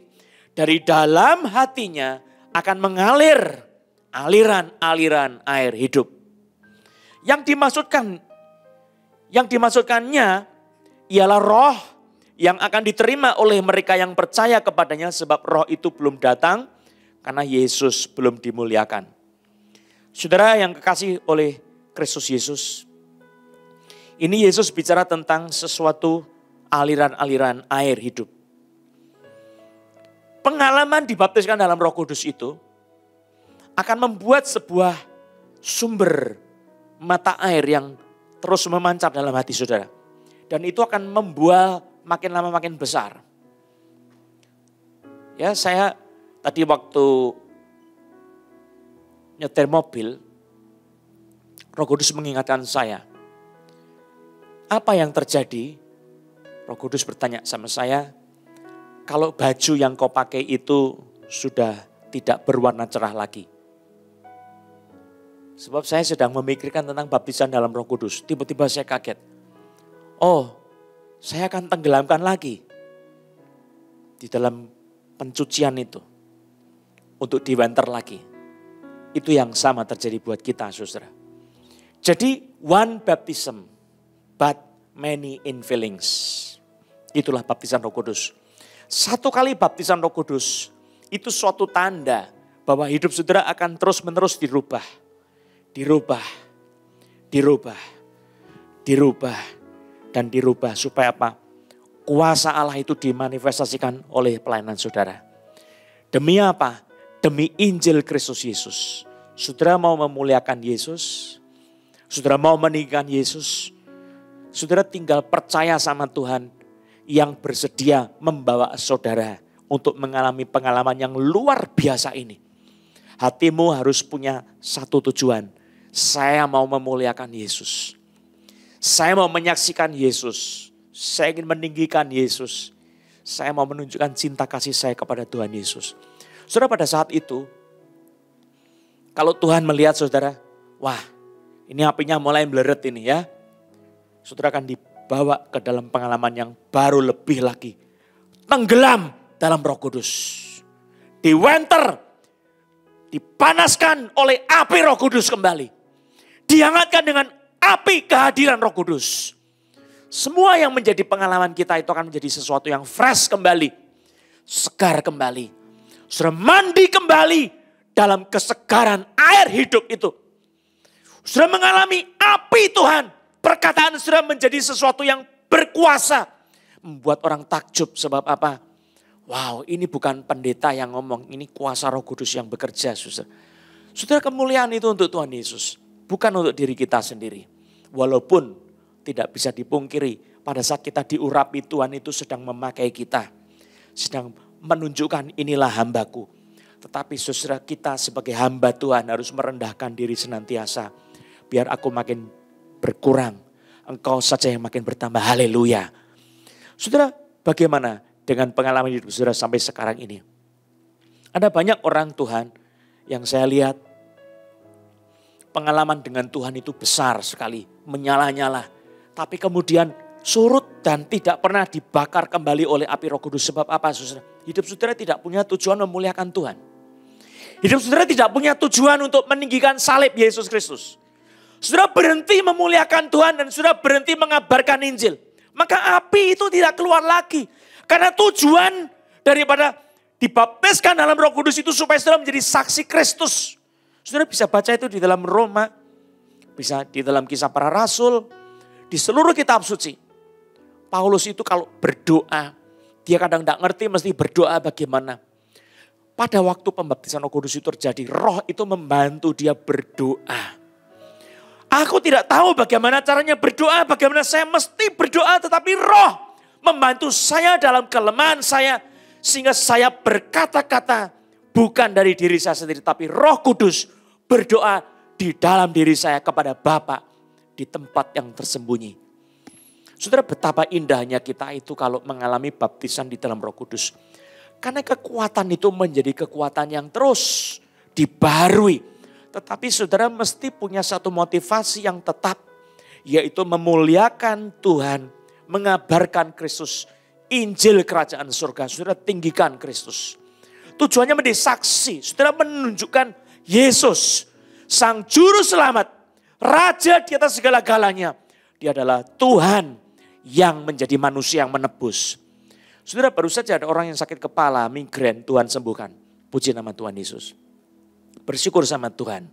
S2: dari dalam hatinya akan mengalir aliran-aliran air hidup. Yang dimaksudkannya ialah roh yang akan diterima oleh mereka yang percaya kepadanya, sebab roh itu belum datang karena Yesus belum dimuliakan. Saudara yang kekasih oleh Kristus Yesus, ini Yesus bicara tentang sesuatu aliran-aliran air hidup. Pengalaman dibaptiskan dalam Roh Kudus itu akan membuat sebuah sumber mata air yang terus memancar dalam hati saudara. Dan itu akan membuah makin lama makin besar. Ya, saya tadi waktu nyetir mobil, Roh Kudus mengingatkan saya. Apa yang terjadi? Roh Kudus bertanya sama saya, kalau baju yang kau pakai itu sudah tidak berwarna cerah lagi. Sebab saya sedang memikirkan tentang baptisan dalam Roh Kudus. Tiba-tiba saya kaget. Oh, saya akan tenggelamkan lagi di dalam pencucian itu. Untuk diwanter lagi. Itu yang sama terjadi buat kita, saudara. Jadi one baptism, but many infillings. Itulah baptisan Roh Kudus. Satu kali baptisan Roh Kudus, itu suatu tanda bahwa hidup saudara akan terus-menerus dirubah. Dirubah. Dan dirubah supaya apa? Kuasa Allah itu dimanifestasikan oleh pelayanan saudara. Demi apa? Demi Injil Kristus Yesus. Saudara mau memuliakan Yesus, saudara mau meninggikan Yesus, saudara tinggal percaya sama Tuhan yang bersedia membawa saudara untuk mengalami pengalaman yang luar biasa ini. Hatimu harus punya satu tujuan. Saya mau memuliakan Yesus. Saya mau menyaksikan Yesus. Saya ingin meninggikan Yesus. Saya mau menunjukkan cinta kasih saya kepada Tuhan Yesus. Saudara, pada saat itu, kalau Tuhan melihat saudara, wah ini apinya mulai meleret ini ya. Saudara akan dibawa ke dalam pengalaman yang baru lebih lagi. Tenggelam dalam Roh Kudus. Diwenter, dipanaskan oleh api Roh Kudus kembali. Dihangatkan dengan api kehadiran Roh Kudus. Semua yang menjadi pengalaman kita itu akan menjadi sesuatu yang fresh kembali. Segar kembali. Saudara mandi kembali dalam kesegaran air hidup itu. Saudara mengalami api Tuhan. Perkataan saudara menjadi sesuatu yang berkuasa. Membuat orang takjub sebab apa? Wow, ini bukan pendeta yang ngomong. Ini kuasa Roh Kudus yang bekerja, saudara. Saudara, kemuliaan itu untuk Tuhan Yesus. Bukan untuk diri kita sendiri. Walaupun tidak bisa dipungkiri. Pada saat kita diurapi, Tuhan itu sedang memakai kita. Sedang menunjukkan inilah hambaku. Tetapi saudara, kita sebagai hamba Tuhan harus merendahkan diri senantiasa. Biar aku makin berkurang. Engkau saja yang makin bertambah. Haleluya. Saudara, bagaimana dengan pengalaman hidup saudara sampai sekarang ini? Ada banyak orang Tuhan yang saya lihat pengalaman dengan Tuhan itu besar sekali, menyala-nyala. Tapi kemudian surut dan tidak pernah dibakar kembali oleh api Roh Kudus. Sebab apa, saudara? Hidup saudara tidak punya tujuan memuliakan Tuhan. Hidup saudara tidak punya tujuan untuk meninggikan salib Yesus Kristus. Saudara berhenti memuliakan Tuhan dan saudara berhenti mengabarkan Injil. Maka api itu tidak keluar lagi. Karena tujuan daripada dibaptiskan dalam Roh Kudus itu supaya saudara menjadi saksi Kristus. Saudara bisa baca itu di dalam Roma, bisa di dalam Kisah Para Rasul, di seluruh kitab suci. Paulus itu kalau berdoa, dia kadang tidak ngerti mesti berdoa bagaimana. Pada waktu pembaptisan Roh Kudus itu terjadi, Roh itu membantu dia berdoa. Aku tidak tahu bagaimana caranya berdoa, bagaimana saya mesti berdoa, tetapi Roh membantu saya dalam kelemahan saya, sehingga saya berkata-kata bukan dari diri saya sendiri, tapi Roh Kudus berdoa di dalam diri saya kepada Bapa di tempat yang tersembunyi. Saudara, betapa indahnya kita itu kalau mengalami baptisan di dalam Roh Kudus. Karena kekuatan itu menjadi kekuatan yang terus dibaharui. Tetapi saudara mesti punya satu motivasi yang tetap, yaitu memuliakan Tuhan, mengabarkan Kristus, Injil kerajaan surga. Saudara tinggikan Kristus. Tujuannya menjadi saksi. Saudara menunjukkan Yesus, Sang Juru Selamat, Raja di atas segala-galanya. Dia adalah Tuhan yang menjadi manusia yang menebus. Saudara, baru saja ada orang yang sakit kepala, migrain, Tuhan sembuhkan. Puji nama Tuhan Yesus. Bersyukur sama Tuhan.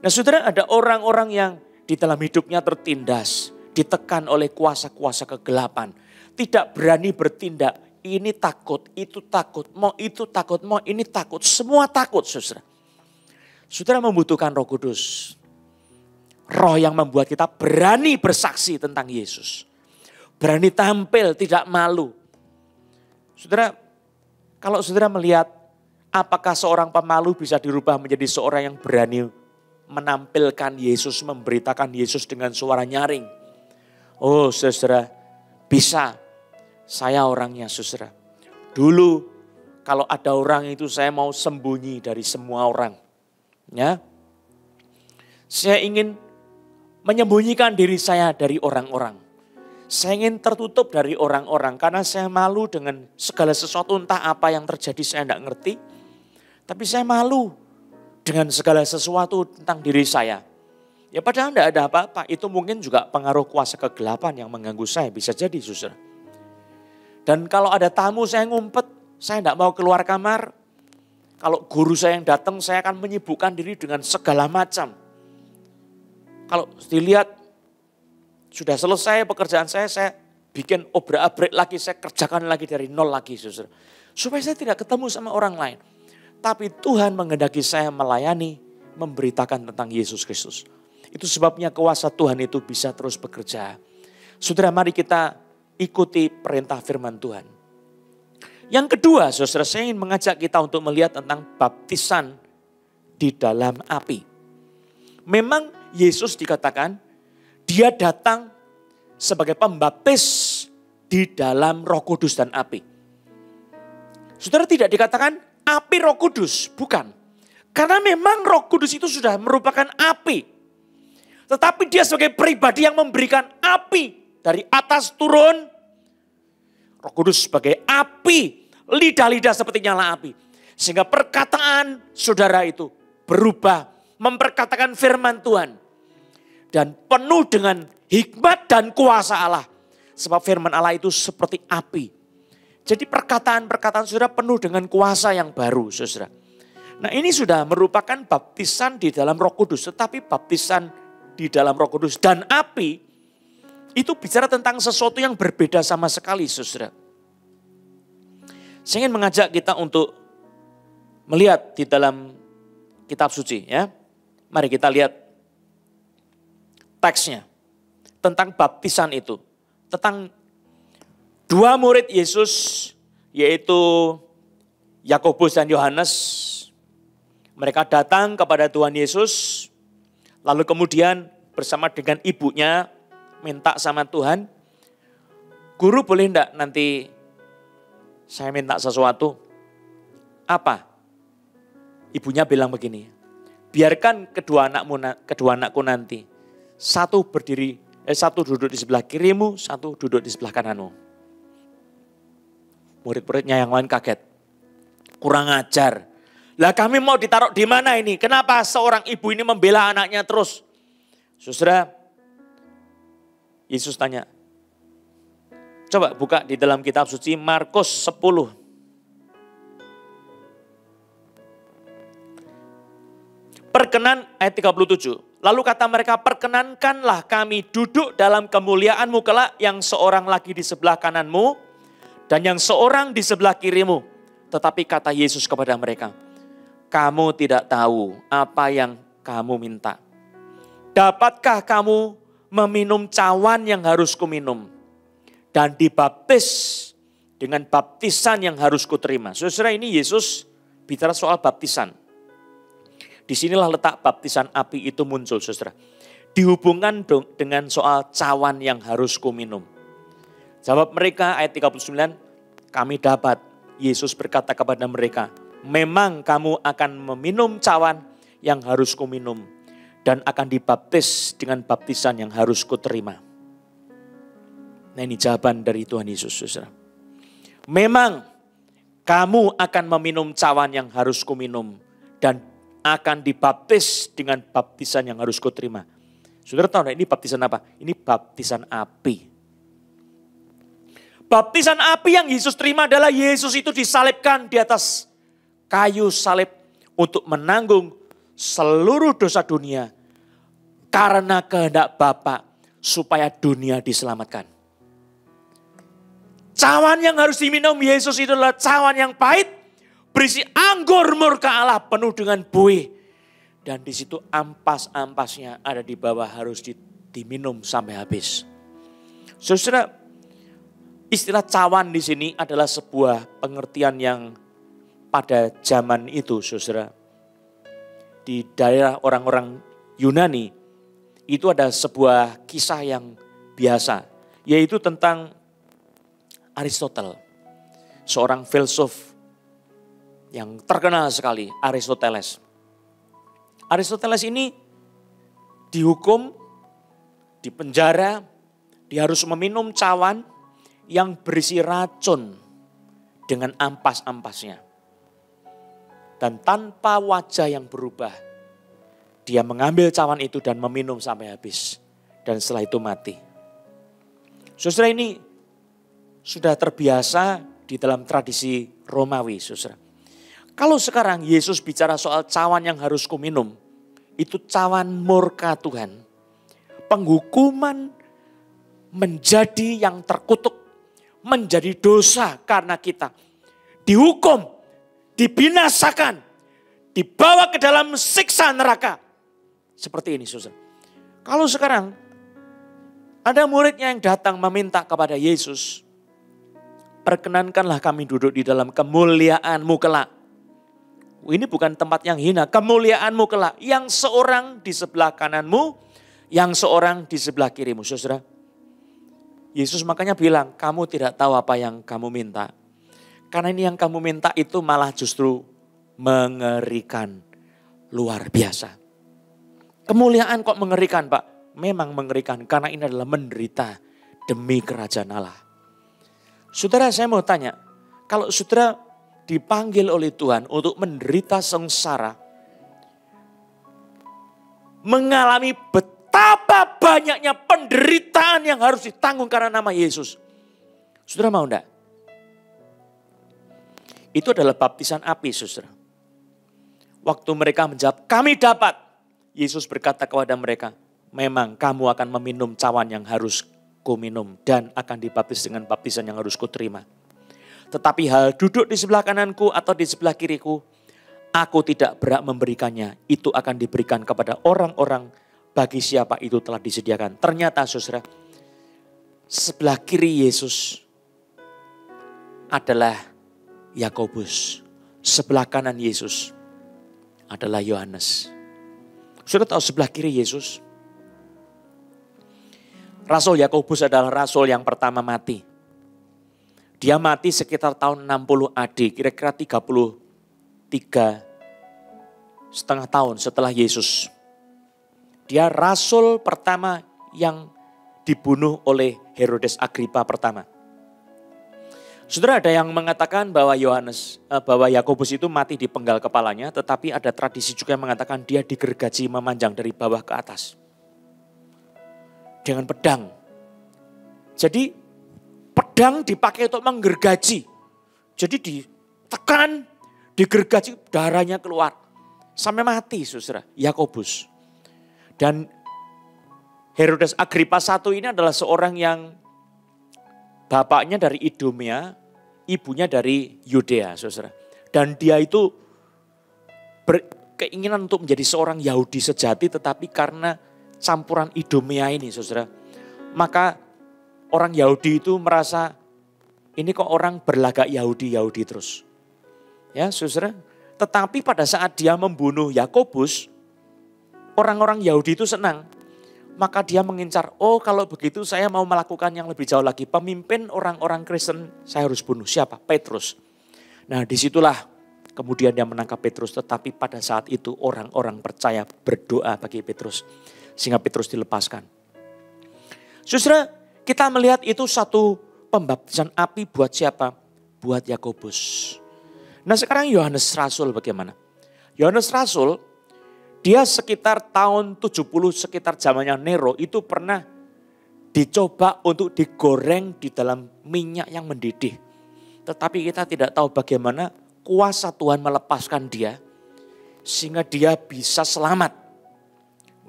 S2: Nah saudara, ada orang-orang yang di dalam hidupnya tertindas, ditekan oleh kuasa-kuasa kegelapan. Tidak berani bertindak, ini takut, itu takut, mau itu takut, mau ini takut. Semua takut, saudara. Saudara membutuhkan Roh Kudus. Roh yang membuat kita berani bersaksi tentang Yesus. Berani tampil, tidak malu. Saudara, kalau saudara melihat apakah seorang pemalu bisa dirubah menjadi seorang yang berani menampilkan Yesus, memberitakan Yesus dengan suara nyaring. Oh saudara, bisa. Saya orangnya saudara. Dulu kalau ada orang itu saya mau sembunyi dari semua orang. Ya, saya ingin menyembunyikan diri saya dari orang-orang. Saya ingin tertutup dari orang-orang karena saya malu dengan segala sesuatu, entah apa yang terjadi saya tidak ngerti. Tapi saya malu dengan segala sesuatu tentang diri saya. Ya padahal tidak ada apa-apa, itu mungkin juga pengaruh kuasa kegelapan yang mengganggu saya, bisa jadi saudara. Dan kalau ada tamu saya ngumpet, saya tidak mau keluar kamar. Kalau guru saya yang datang, saya akan menyibukkan diri dengan segala macam. Kalau dilihat sudah selesai pekerjaan saya bikin obrak-abrik lagi, saya kerjakan lagi dari nol lagi, saudara. Supaya saya tidak ketemu sama orang lain. Tapi Tuhan menghendaki saya melayani, memberitakan tentang Yesus Kristus. Itu sebabnya kuasa Tuhan itu bisa terus bekerja. Saudara, mari kita ikuti perintah firman Tuhan. Yang kedua, saudara, saya ingin mengajak kita untuk melihat tentang baptisan di dalam api. Memang Yesus dikatakan dia datang sebagai pembaptis di dalam Roh Kudus dan api. Saudara, tidak dikatakan api Roh Kudus, bukan. Karena memang Roh Kudus itu sudah merupakan api. Tetapi dia sebagai pribadi yang memberikan api dari atas turun. Roh Kudus sebagai api, lidah-lidah seperti nyala api. Sehingga perkataan saudara itu berubah, memperkatakan firman Tuhan. Dan penuh dengan hikmat dan kuasa Allah. Sebab firman Allah itu seperti api. Jadi perkataan-perkataan saudara penuh dengan kuasa yang baru, saudara. Nah, ini sudah merupakan baptisan di dalam Roh Kudus. Tetapi baptisan di dalam Roh Kudus dan api itu bicara tentang sesuatu yang berbeda sama sekali, saudara. Saya ingin mengajak kita untuk melihat di dalam kitab suci, ya. Mari kita lihat teksnya tentang baptisan itu. Tentang dua murid Yesus, yaitu Yakobus dan Yohanes. Mereka datang kepada Tuhan Yesus, lalu kemudian bersama dengan ibunya minta sama Tuhan, "Guru, boleh enggak nanti saya minta sesuatu?" "Apa?" Ibunya bilang begini, "Biarkan kedua anakku nanti, satu duduk di sebelah kirimu, satu duduk di sebelah kananmu." Murid-muridnya yang lain kaget. Kurang ajar. Lah kami mau ditaruh di mana ini? Kenapa seorang ibu ini membela anaknya terus? Saudara, Yesus tanya. Coba buka di dalam kitab suci Markus 10. Perkenan ayat 37. Lalu kata mereka, "Perkenankanlah kami duduk dalam kemuliaan-Mu kelak, yang seorang lagi di sebelah kananmu dan yang seorang di sebelah kirimu." Tetapi kata Yesus kepada mereka, "Kamu tidak tahu apa yang kamu minta. Dapatkah kamu meminum cawan yang harus kuminum dan dibaptis dengan baptisan yang harus kuterima?" Saudara, ini Yesus bicara soal baptisan. Disinilah letak baptisan api itu muncul, saudara. Dihubungkan dengan soal cawan yang harus kuminum. Jawab mereka ayat 39, "Kami dapat." Yesus berkata kepada mereka, "Memang kamu akan meminum cawan yang harus kuminum dan akan dibaptis dengan baptisan yang harus kuterima." Nah, ini jawaban dari Tuhan Yesus, saudara. Memang kamu akan meminum cawan yang harus kuminum dan akan dibaptis dengan baptisan yang harus kuterima. Saudara tahu ini baptisan apa? Ini baptisan api. Baptisan api yang Yesus terima adalah Yesus itu disalibkan di atas kayu salib untuk menanggung seluruh dosa dunia karena kehendak Bapa supaya dunia diselamatkan. Cawan yang harus diminum Yesus itu adalah cawan yang pahit, berisi anggur murka Allah penuh dengan buih. Dan di situ ampas-ampasnya ada di bawah harus diminum sampai habis. Saudara, istilah cawan di sini adalah sebuah pengertian yang pada zaman itu, saudara. Di daerah orang-orang Yunani, itu ada sebuah kisah yang biasa. Yaitu tentang Aristoteles, seorang filsuf yang terkenal sekali, Aristoteles. Aristoteles ini dihukum, dipenjara, dia harus meminum cawan yang berisi racun dengan ampas-ampasnya. Dan tanpa wajah yang berubah, dia mengambil cawan itu dan meminum sampai habis. Dan setelah itu mati. Saudara, ini sudah terbiasa di dalam tradisi Romawi, saudara. Kalau sekarang Yesus bicara soal cawan yang harus kuminum, itu cawan murka Tuhan. Penghukuman menjadi yang terkutuk, menjadi dosa karena kita. Dihukum, dibinasakan, dibawa ke dalam siksa neraka. Seperti ini saudara. Kalau sekarang ada muridnya yang datang meminta kepada Yesus, perkenankanlah kami duduk di dalam kemuliaan-Mu kelak. Ini bukan tempat yang hina, kemuliaan-Mu kelak. Yang seorang di sebelah kananmu, yang seorang di sebelah kirimu. Saudara, Yesus makanya bilang, kamu tidak tahu apa yang kamu minta. Karena ini yang kamu minta itu malah justru mengerikan, luar biasa. Kemuliaan kok mengerikan Pak? Memang mengerikan karena ini adalah menderita demi kerajaan Allah. Saudara, saya mau tanya, kalau saudara dipanggil oleh Tuhan untuk menderita sengsara, mengalami betapa banyaknya penderitaan yang harus ditanggung karena nama Yesus. Saudara mau enggak? Itu adalah baptisan api, saudara. Waktu mereka menjawab, kami dapat. Yesus berkata kepada mereka, memang kamu akan meminum cawan yang harus kuminum dan akan dibaptis dengan baptisan yang harus kuterima. Tetapi hal duduk di sebelah kananku atau di sebelah kiriku, aku tidak berhak memberikannya. Itu akan diberikan kepada orang-orang bagi siapa itu telah disediakan. Ternyata saudara, sebelah kiri Yesus adalah Yakobus. Sebelah kanan Yesus adalah Yohanes. Sudah tahu sebelah kiri Yesus? Rasul Yakobus adalah rasul yang pertama mati. Dia mati sekitar tahun 60 AD, kira-kira 33 setengah tahun setelah Yesus. Dia rasul pertama yang dibunuh oleh Herodes Agripa pertama. Saudara, ada yang mengatakan bahwa Yakobus itu mati di penggal kepalanya, tetapi ada tradisi juga yang mengatakan dia digergaji memanjang dari bawah ke atas dengan pedang. Jadi pedang dipakai untuk menggergaji. Jadi ditekan, digergaji, darahnya keluar. Sampai mati saudara, Yakobus. Dan Herodes Agripa I ini adalah seorang yang bapaknya dari Idumea, ibunya dari Yudea, saudara. Dan dia itu berkeinginan untuk menjadi seorang Yahudi sejati, tetapi karena campuran Idumea ini, saudara. Maka orang Yahudi itu merasa, ini kok orang berlagak Yahudi terus. Ya, saudara. Tetapi pada saat dia membunuh Yakobus, orang-orang Yahudi itu senang. Maka dia mengincar, oh kalau begitu saya mau melakukan yang lebih jauh lagi. Pemimpin orang-orang Kristen saya harus bunuh. Siapa? Petrus. Nah disitulah kemudian dia menangkap Petrus. Tetapi pada saat itu orang-orang percaya berdoa bagi Petrus. Sehingga Petrus dilepaskan. Saudara, kita melihat itu satu pembaptisan api buat siapa? Buat Yakobus. Nah sekarang Yohanes Rasul bagaimana? Yohanes Rasul, dia sekitar tahun 70, sekitar zamannya Nero itu pernah dicoba untuk digoreng di dalam minyak yang mendidih. Tetapi kita tidak tahu bagaimana kuasa Tuhan melepaskan dia sehingga dia bisa selamat.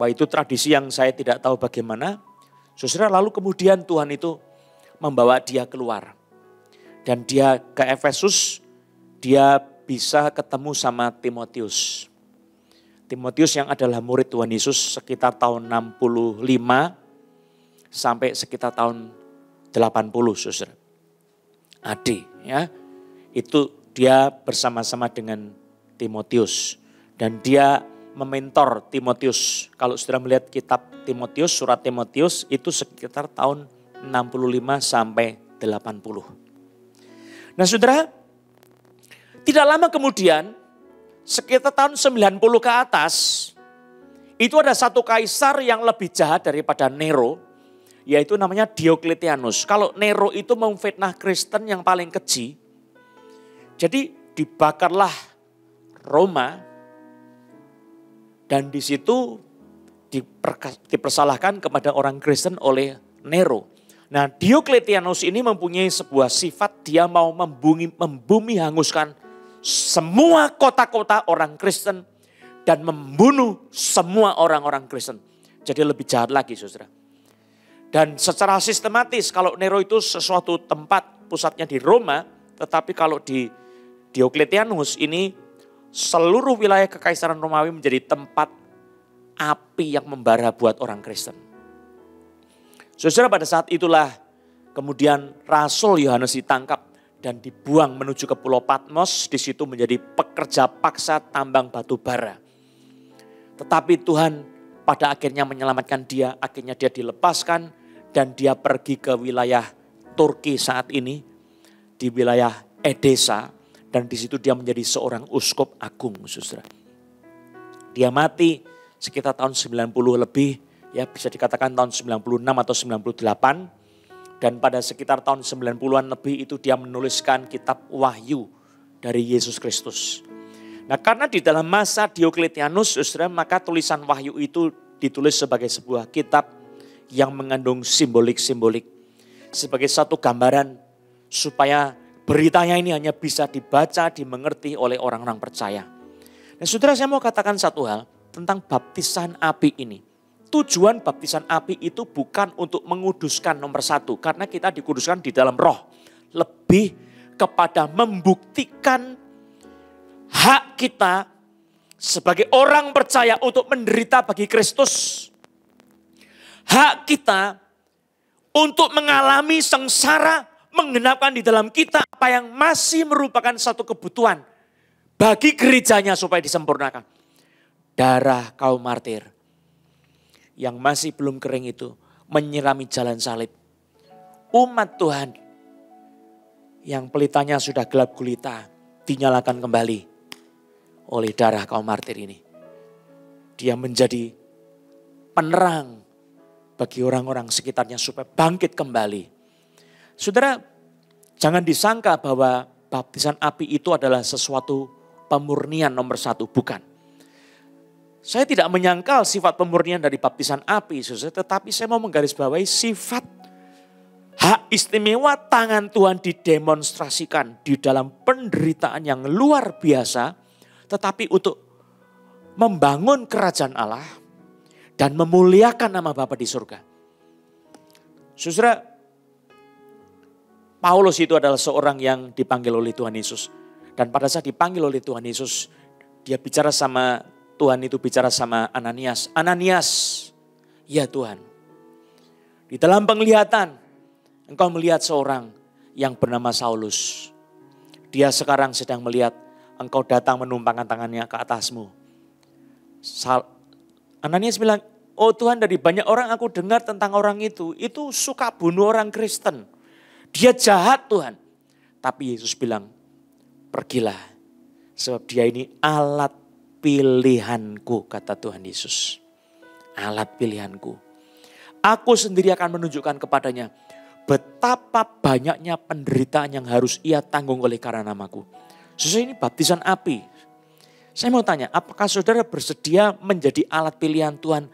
S2: Wah itu tradisi yang saya tidak tahu bagaimana. Saudara, lalu kemudian Tuhan itu membawa dia keluar. Dan dia ke Efesus, dia bisa ketemu sama Timotius. Timotius yang adalah murid Tuhan Yesus sekitar tahun 65 sampai sekitar tahun 80 saudara. AD ya. Itu dia bersama-sama dengan Timotius. Dan dia mementor Timotius. Kalau saudara melihat kitab Timotius, surat Timotius itu sekitar tahun 65 sampai 80. Nah saudara, tidak lama kemudian sekitar tahun 90 ke atas, itu ada satu kaisar yang lebih jahat daripada Nero, yaitu namanya Diokletianus. Kalau Nero itu memfitnah Kristen yang paling keji, jadi dibakarlah Roma, dan di situ dipersalahkan kepada orang Kristen oleh Nero. Nah Diokletianus ini mempunyai sebuah sifat, dia mau membumi hanguskan semua kota-kota orang Kristen dan membunuh semua orang-orang Kristen. Jadi lebih jahat lagi saudara. Dan secara sistematis kalau Nero itu sesuatu tempat pusatnya di Roma, tetapi kalau di Diokletianus ini seluruh wilayah Kekaisaran Romawi menjadi tempat api yang membara buat orang Kristen. Saudara, pada saat itulah kemudian Rasul Yohanes ditangkap dan dibuang menuju ke Pulau Patmos. Di situ menjadi pekerja paksa tambang batu bara. Tetapi Tuhan pada akhirnya menyelamatkan dia. Akhirnya dia dilepaskan dan dia pergi ke wilayah Turki saat ini. Di wilayah Edesa. Dan di situ dia menjadi seorang uskup agung, saudara. Dia mati sekitar tahun 90 lebih, ya bisa dikatakan tahun 96 atau 98. Dan pada sekitar tahun 90-an lebih itu dia menuliskan kitab Wahyu dari Yesus Kristus. Nah, karena di dalam masa Diokletianus, saudara, maka tulisan Wahyu itu ditulis sebagai sebuah kitab yang mengandung simbolik-simbolik. Sebagai satu gambaran supaya beritanya ini hanya bisa dibaca, dimengerti oleh orang-orang percaya. Nah, saudara, saya mau katakan satu hal tentang baptisan api ini. Tujuan baptisan api itu bukan untuk menguduskan nomor satu. Karena kita dikuduskan di dalam roh. Lebih kepada membuktikan hak kita sebagai orang percaya untuk menderita bagi Kristus. Hak kita untuk mengalami sengsara, menggenapkan di dalam kita apa yang masih merupakan satu kebutuhan bagi gerejanya supaya disempurnakan. Darah kaum martir yang masih belum kering itu menyirami jalan salib. Umat Tuhan yang pelitanya sudah gelap gulita dinyalakan kembali oleh darah kaum martir ini. Dia menjadi penerang bagi orang-orang sekitarnya supaya bangkit kembali. Saudara, jangan disangka bahwa baptisan api itu adalah sesuatu pemurnian nomor satu. Bukan. Saya tidak menyangkal sifat pemurnian dari baptisan api, saudara, tetapi saya mau menggarisbawahi sifat hak istimewa tangan Tuhan didemonstrasikan di dalam penderitaan yang luar biasa, tetapi untuk membangun kerajaan Allah dan memuliakan nama Bapa di surga. Saudara, Paulus itu adalah seorang yang dipanggil oleh Tuhan Yesus. Dan pada saat dipanggil oleh Tuhan Yesus, dia bicara sama Tuhan itu bicara sama Ananias. Ananias, ya Tuhan. Di dalam penglihatan, engkau melihat seorang yang bernama Saulus. Dia sekarang sedang melihat engkau datang menumpangkan tangannya ke atasmu. Ananias bilang, oh Tuhan, dari banyak orang aku dengar tentang orang itu suka bunuh orang Kristen. Dia jahat Tuhan. Tapi Yesus bilang, pergilah. Sebab dia ini alat pilihanku, kata Tuhan Yesus. Alat pilihanku. Aku sendiri akan menunjukkan kepadanya betapa banyaknya penderitaan yang harus ia tanggung oleh karena namaku. Sesuai ini baptisan api. Saya mau tanya, apakah saudara bersedia menjadi alat pilihan Tuhan,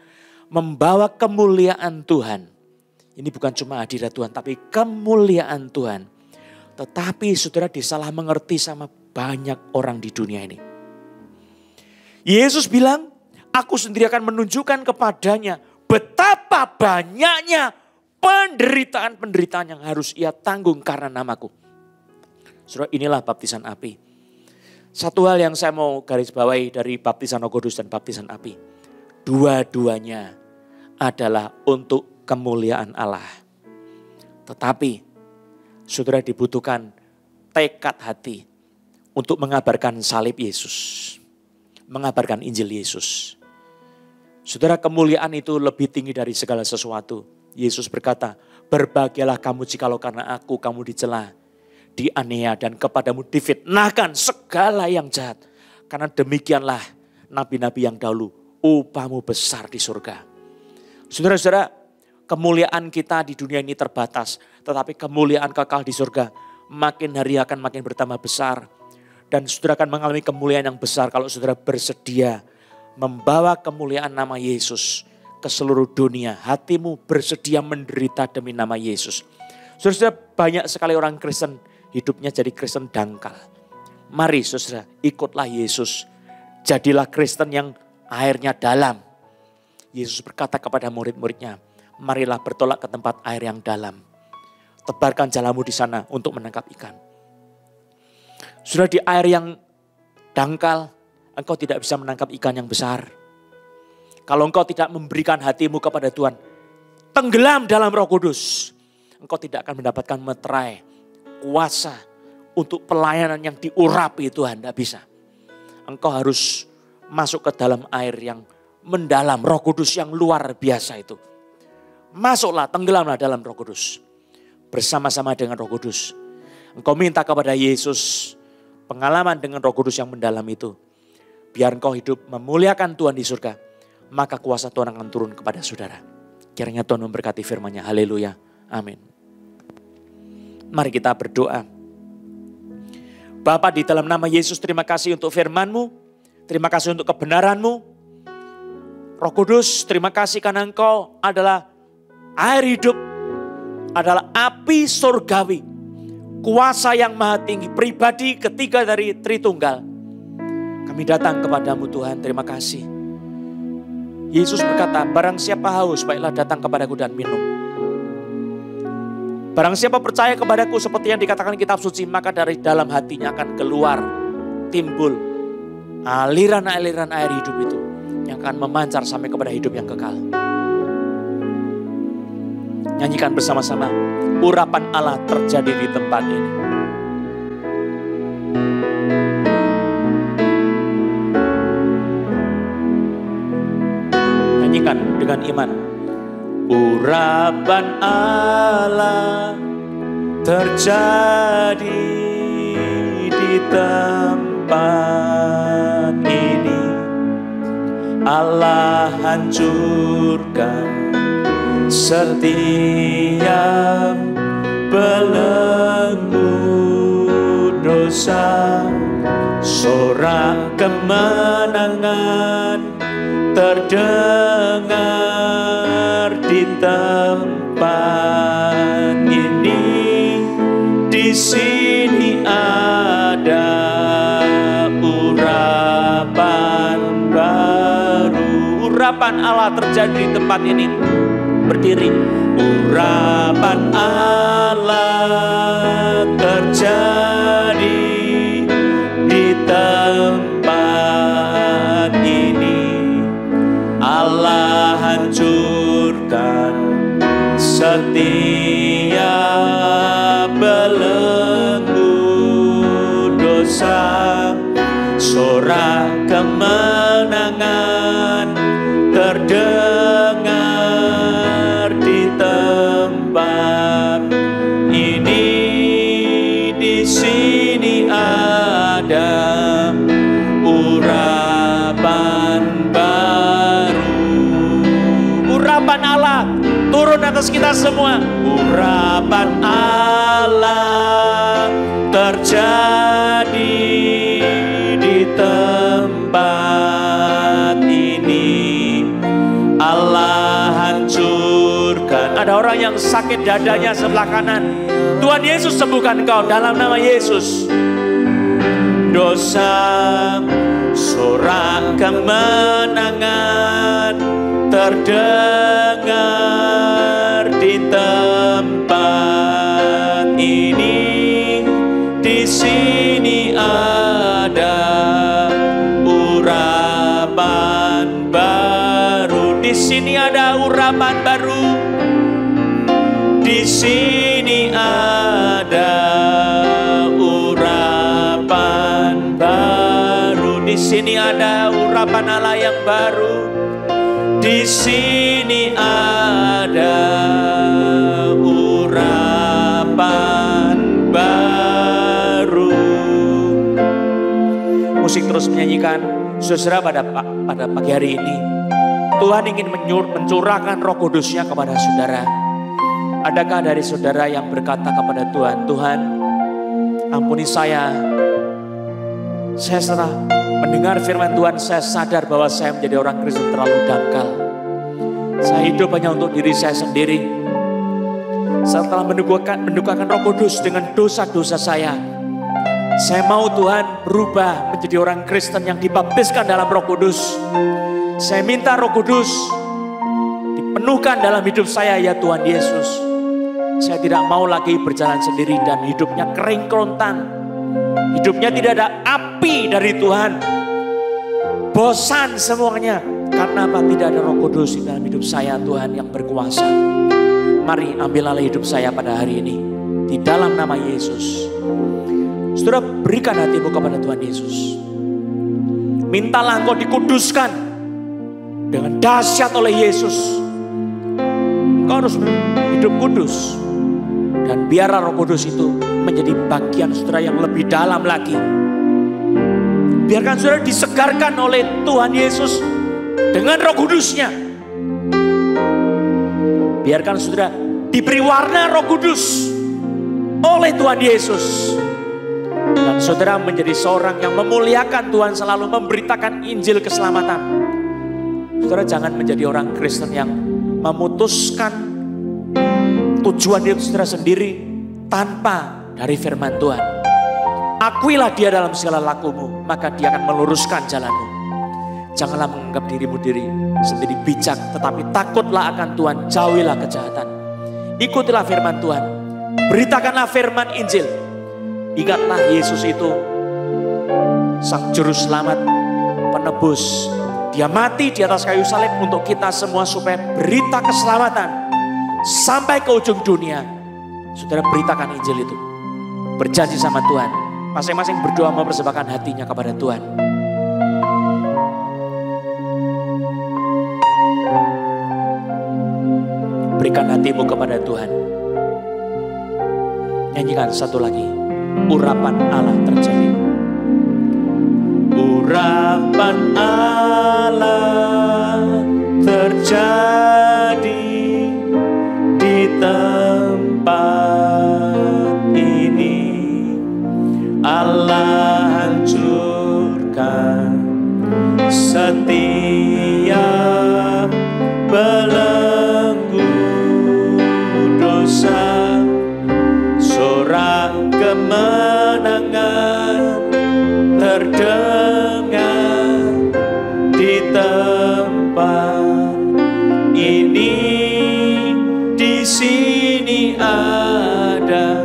S2: membawa kemuliaan Tuhan? Ini bukan cuma hadirat Tuhan, tapi kemuliaan Tuhan. Tetapi saudara disalah mengerti sama banyak orang di dunia ini. Yesus bilang, aku sendiri akan menunjukkan kepadanya betapa banyaknya penderitaan-penderitaan yang harus ia tanggung karena namaku. Saudara, inilah baptisan api. Satu hal yang saya mau garis bawahi dari baptisan Roh Kudus dan baptisan api. Dua-duanya adalah untuk kemuliaan Allah. Tetapi saudara dibutuhkan tekad hati untuk mengabarkan salib Yesus. Mengabarkan Injil Yesus. Saudara, kemuliaan itu lebih tinggi dari segala sesuatu. Yesus berkata, berbahagialah kamu jikalau karena aku kamu dicela, dianiaya dan kepadamu difitnahkan segala yang jahat. Karena demikianlah nabi-nabi yang dahulu upahmu besar di surga. Saudara-saudara, kemuliaan kita di dunia ini terbatas. Tetapi kemuliaan kekal di surga makin hari akan makin bertambah besar. Dan saudara akan mengalami kemuliaan yang besar kalau saudara bersedia membawa kemuliaan nama Yesus ke seluruh dunia. Hatimu bersedia menderita demi nama Yesus. Saudara, banyak sekali orang Kristen hidupnya jadi Kristen dangkal. Mari saudara, ikutlah Yesus. Jadilah Kristen yang airnya dalam. Yesus berkata kepada murid-muridnya, marilah bertolak ke tempat air yang dalam. Tebarkan jalamu di sana untuk menangkap ikan. Sudah di air yang dangkal, engkau tidak bisa menangkap ikan yang besar. Kalau engkau tidak memberikan hatimu kepada Tuhan, tenggelam dalam Roh Kudus, engkau tidak akan mendapatkan meterai, kuasa untuk pelayanan yang diurapi Tuhan, tidak bisa. Engkau harus masuk ke dalam air yang mendalam, Roh Kudus yang luar biasa itu. Masuklah, tenggelamlah dalam Roh Kudus. Bersama-sama dengan Roh Kudus. Engkau minta kepada Yesus pengalaman dengan Roh Kudus yang mendalam itu. Biar engkau hidup memuliakan Tuhan di surga, maka kuasa Tuhan akan turun kepada saudara. Kiranya Tuhan memberkati firman-Nya. Haleluya. Amin. Mari kita berdoa. Bapa, di dalam nama Yesus, terima kasih untuk firman-Mu. Terima kasih untuk kebenaran-Mu. Roh Kudus, terima kasih karena Engkau adalah air hidup, adalah api surgawi. Kuasa yang maha tinggi, pribadi ketiga dari Tritunggal. Kami datang kepadamu Tuhan, terima kasih. Yesus berkata, barang siapa haus, baiklah datang kepadaku dan minum. Barang siapa percaya kepadaku seperti yang dikatakan kitab suci, maka dari dalam hatinya akan keluar, timbul aliran-aliran air hidup itu yang akan memancar sampai kepada hidup yang kekal. Nyanyikan bersama-sama, urapan Allah terjadi di tempat ini. Nyanyikan dengan iman. Urapan Allah terjadi di tempat ini. Allah hancurkan setiap belenggu dosa. Sorak kemenangan terdengar di tempat ini. Di sini ada urapan baru. Urapan Allah terjadi di tempat ini. Berdiri. Urapan Allah terjadi di tempat ini. Allah hancurkan setiap belenggu dosa. Sorak kemenangan terdengar di tempat ini. Di sini ada urapan baru. Urapan Allah turun atas kita semua. Urapan Allah terjadi di tempat ini. Allah hancurkan. Ada orang yang sakit dadanya sebelah kanan. Tuhan Yesus sembuhkan engkau dalam nama Yesus. Dosa, sorak kemenangan terdengar di tempat ini. Di sini ada urapan baru. Di sini ada urapan baru. Di sini ada urapan baru. Di sini ada urapan Allah yang baru. Di sini ada urapan baru. Musik terus menyanyikan. Saudara, pada pagi hari ini Tuhan ingin mencurahkan Roh Kudus-Nya kepada saudara. Adakah dari saudara yang berkata kepada Tuhan, Tuhan ampuni saya setelah mendengar firman Tuhan, saya sadar bahwa saya menjadi orang Kristen terlalu dangkal. Saya hidup hanya untuk diri saya sendiri. Setelah mendukakan Roh Kudus dengan dosa-dosa saya mau Tuhan berubah menjadi orang Kristen yang dibaptiskan dalam Roh Kudus. Saya minta Roh Kudus dipenuhkan dalam hidup saya ya Tuhan Yesus. Saya tidak mau lagi berjalan sendiri dan hidupnya kering kerontang. Hidupnya tidak ada api dari Tuhan. bosan semuanya. Karena apa? Tidak ada Roh Kudus di dalam hidup saya, Tuhan yang berkuasa. Mari ambil alih hidup saya pada hari ini. Di dalam nama Yesus. Saudara, berikan hatimu kepada Tuhan Yesus. Mintalah engkau dikuduskan dengan dahsyat oleh Yesus. Engkau harus hidup kudus. Dan biarlah Roh Kudus itu menjadi bagian saudara yang lebih dalam lagi. Biarkan saudara disegarkan oleh Tuhan Yesus dengan Roh Kudusnya. Biarkan saudara diberi warna Roh Kudus oleh Tuhan Yesus. Dan saudara menjadi seorang yang memuliakan Tuhan, selalu memberitakan Injil keselamatan. Saudara jangan menjadi orang Kristen yang memutuskan tujuan hidup saudara sendiri tanpa dari firman Tuhan. Akuilah dia dalam segala lakumu, maka dia akan meluruskan jalanmu. Janganlah menganggap dirimu sendiri bijak, tetapi takutlah akan Tuhan, jauhilah kejahatan. Ikutilah firman Tuhan, beritakanlah firman Injil. Ingatlah Yesus itu Sang Juru Selamat, penebus. Dia mati di atas kayu salib untuk kita semua supaya berita keselamatan sampai ke ujung dunia. Saudara beritakan Injil itu. Berjanji sama Tuhan. Masing-masing berdoa mempersembahkan hatinya kepada Tuhan. Berikan hatimu kepada Tuhan. Nyanyikan satu lagi. Urapan Allah terjadi. Urapan Allah terjadi di tempat ini. Allah hancurkan setiap belenggu dosa. Sorak kemenangan terdengar di tempat ini. Di sini ada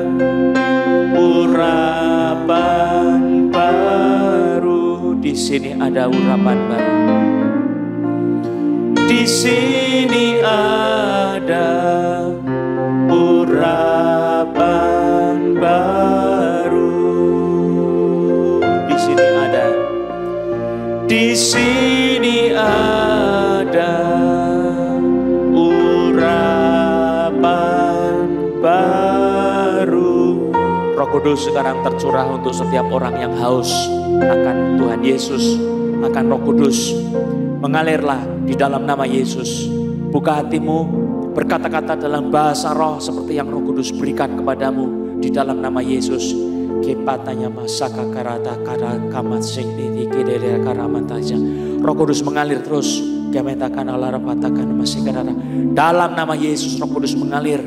S2: urapan baru. Di sini ada urapan baru. Di sini ada urapan baru. Di sini ada. Di sini ada urapan baru. Roh Kudus sekarang tercurah untuk setiap orang yang haus akan Tuhan Yesus, akan Roh Kudus. Mengalirlah di dalam nama Yesus. Buka hatimu, berkata-kata dalam bahasa roh seperti yang Roh Kudus berikan kepadamu di dalam nama Yesus. Kepatanya masaka karata kara kamat singdi kidere karamataja. Roh Kudus mengalir terus. Gametakan Allah rapatakan masih karara. Dalam nama Yesus Roh Kudus mengalir.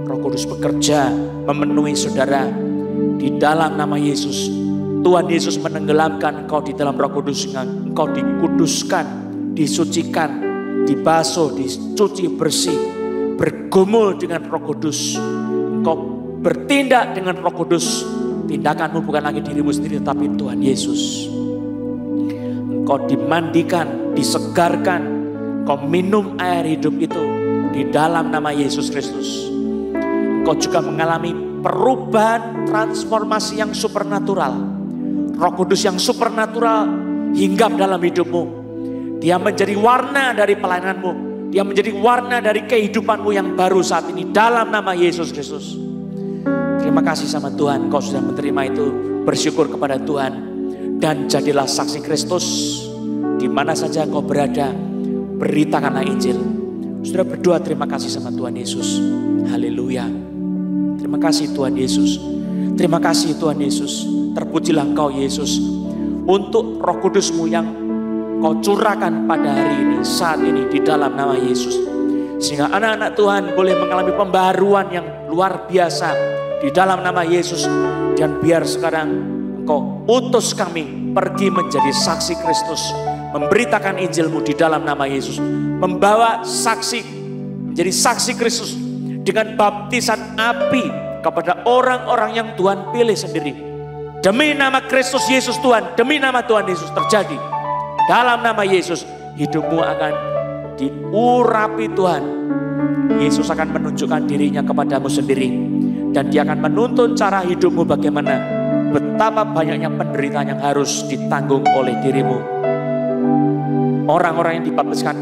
S2: Roh Kudus bekerja memenuhi saudara di dalam nama Yesus. Tuhan Yesus menenggelamkan engkau di dalam Roh Kudus. Engkau dikuduskan, disucikan, dibasuh, dicuci bersih, bergumul dengan Roh Kudus. Engkau bertindak dengan Roh Kudus. Tindakanmu bukan lagi dirimu sendiri, tapi Tuhan Yesus. Engkau dimandikan, disegarkan, engkau minum air hidup itu di dalam nama Yesus Kristus. Engkau juga mengalami perubahan, transformasi yang supernatural. Roh Kudus yang supernatural hinggap dalam hidupmu. Dia menjadi warna dari pelayananmu. Dia menjadi warna dari kehidupanmu yang baru saat ini dalam nama Yesus Kristus. Terima kasih sama Tuhan, kau sudah menerima itu. Bersyukur kepada Tuhan. Dan jadilah saksi Kristus. Di mana saja kau berada, beritakanlah Injil. Sudah berdoa terima kasih sama Tuhan Yesus. Haleluya. Terima kasih Tuhan Yesus. Terima kasih Tuhan Yesus. Terpujilah engkau Yesus. Untuk Roh Kudus-Mu yang kau curahkan pada hari ini, saat ini di dalam nama Yesus. Sehingga anak-anak Tuhan boleh mengalami pembaharuan yang luar biasa di dalam nama Yesus. Dan biar sekarang engkau utus kami pergi menjadi saksi Kristus. Memberitakan Injil-Mu di dalam nama Yesus. Membawa saksi, menjadi saksi Kristus dengan baptisan api kepada orang-orang yang Tuhan pilih sendiri. Demi nama Kristus Yesus Tuhan, demi nama Tuhan Yesus terjadi. dalam nama Yesus hidupmu akan diurapi Tuhan. Yesus akan menunjukkan dirinya kepadamu sendiri. Dan dia akan menuntun cara hidupmu bagaimana. Betapa banyaknya penderitaan yang harus ditanggung oleh dirimu. Orang-orang yang dibaptiskan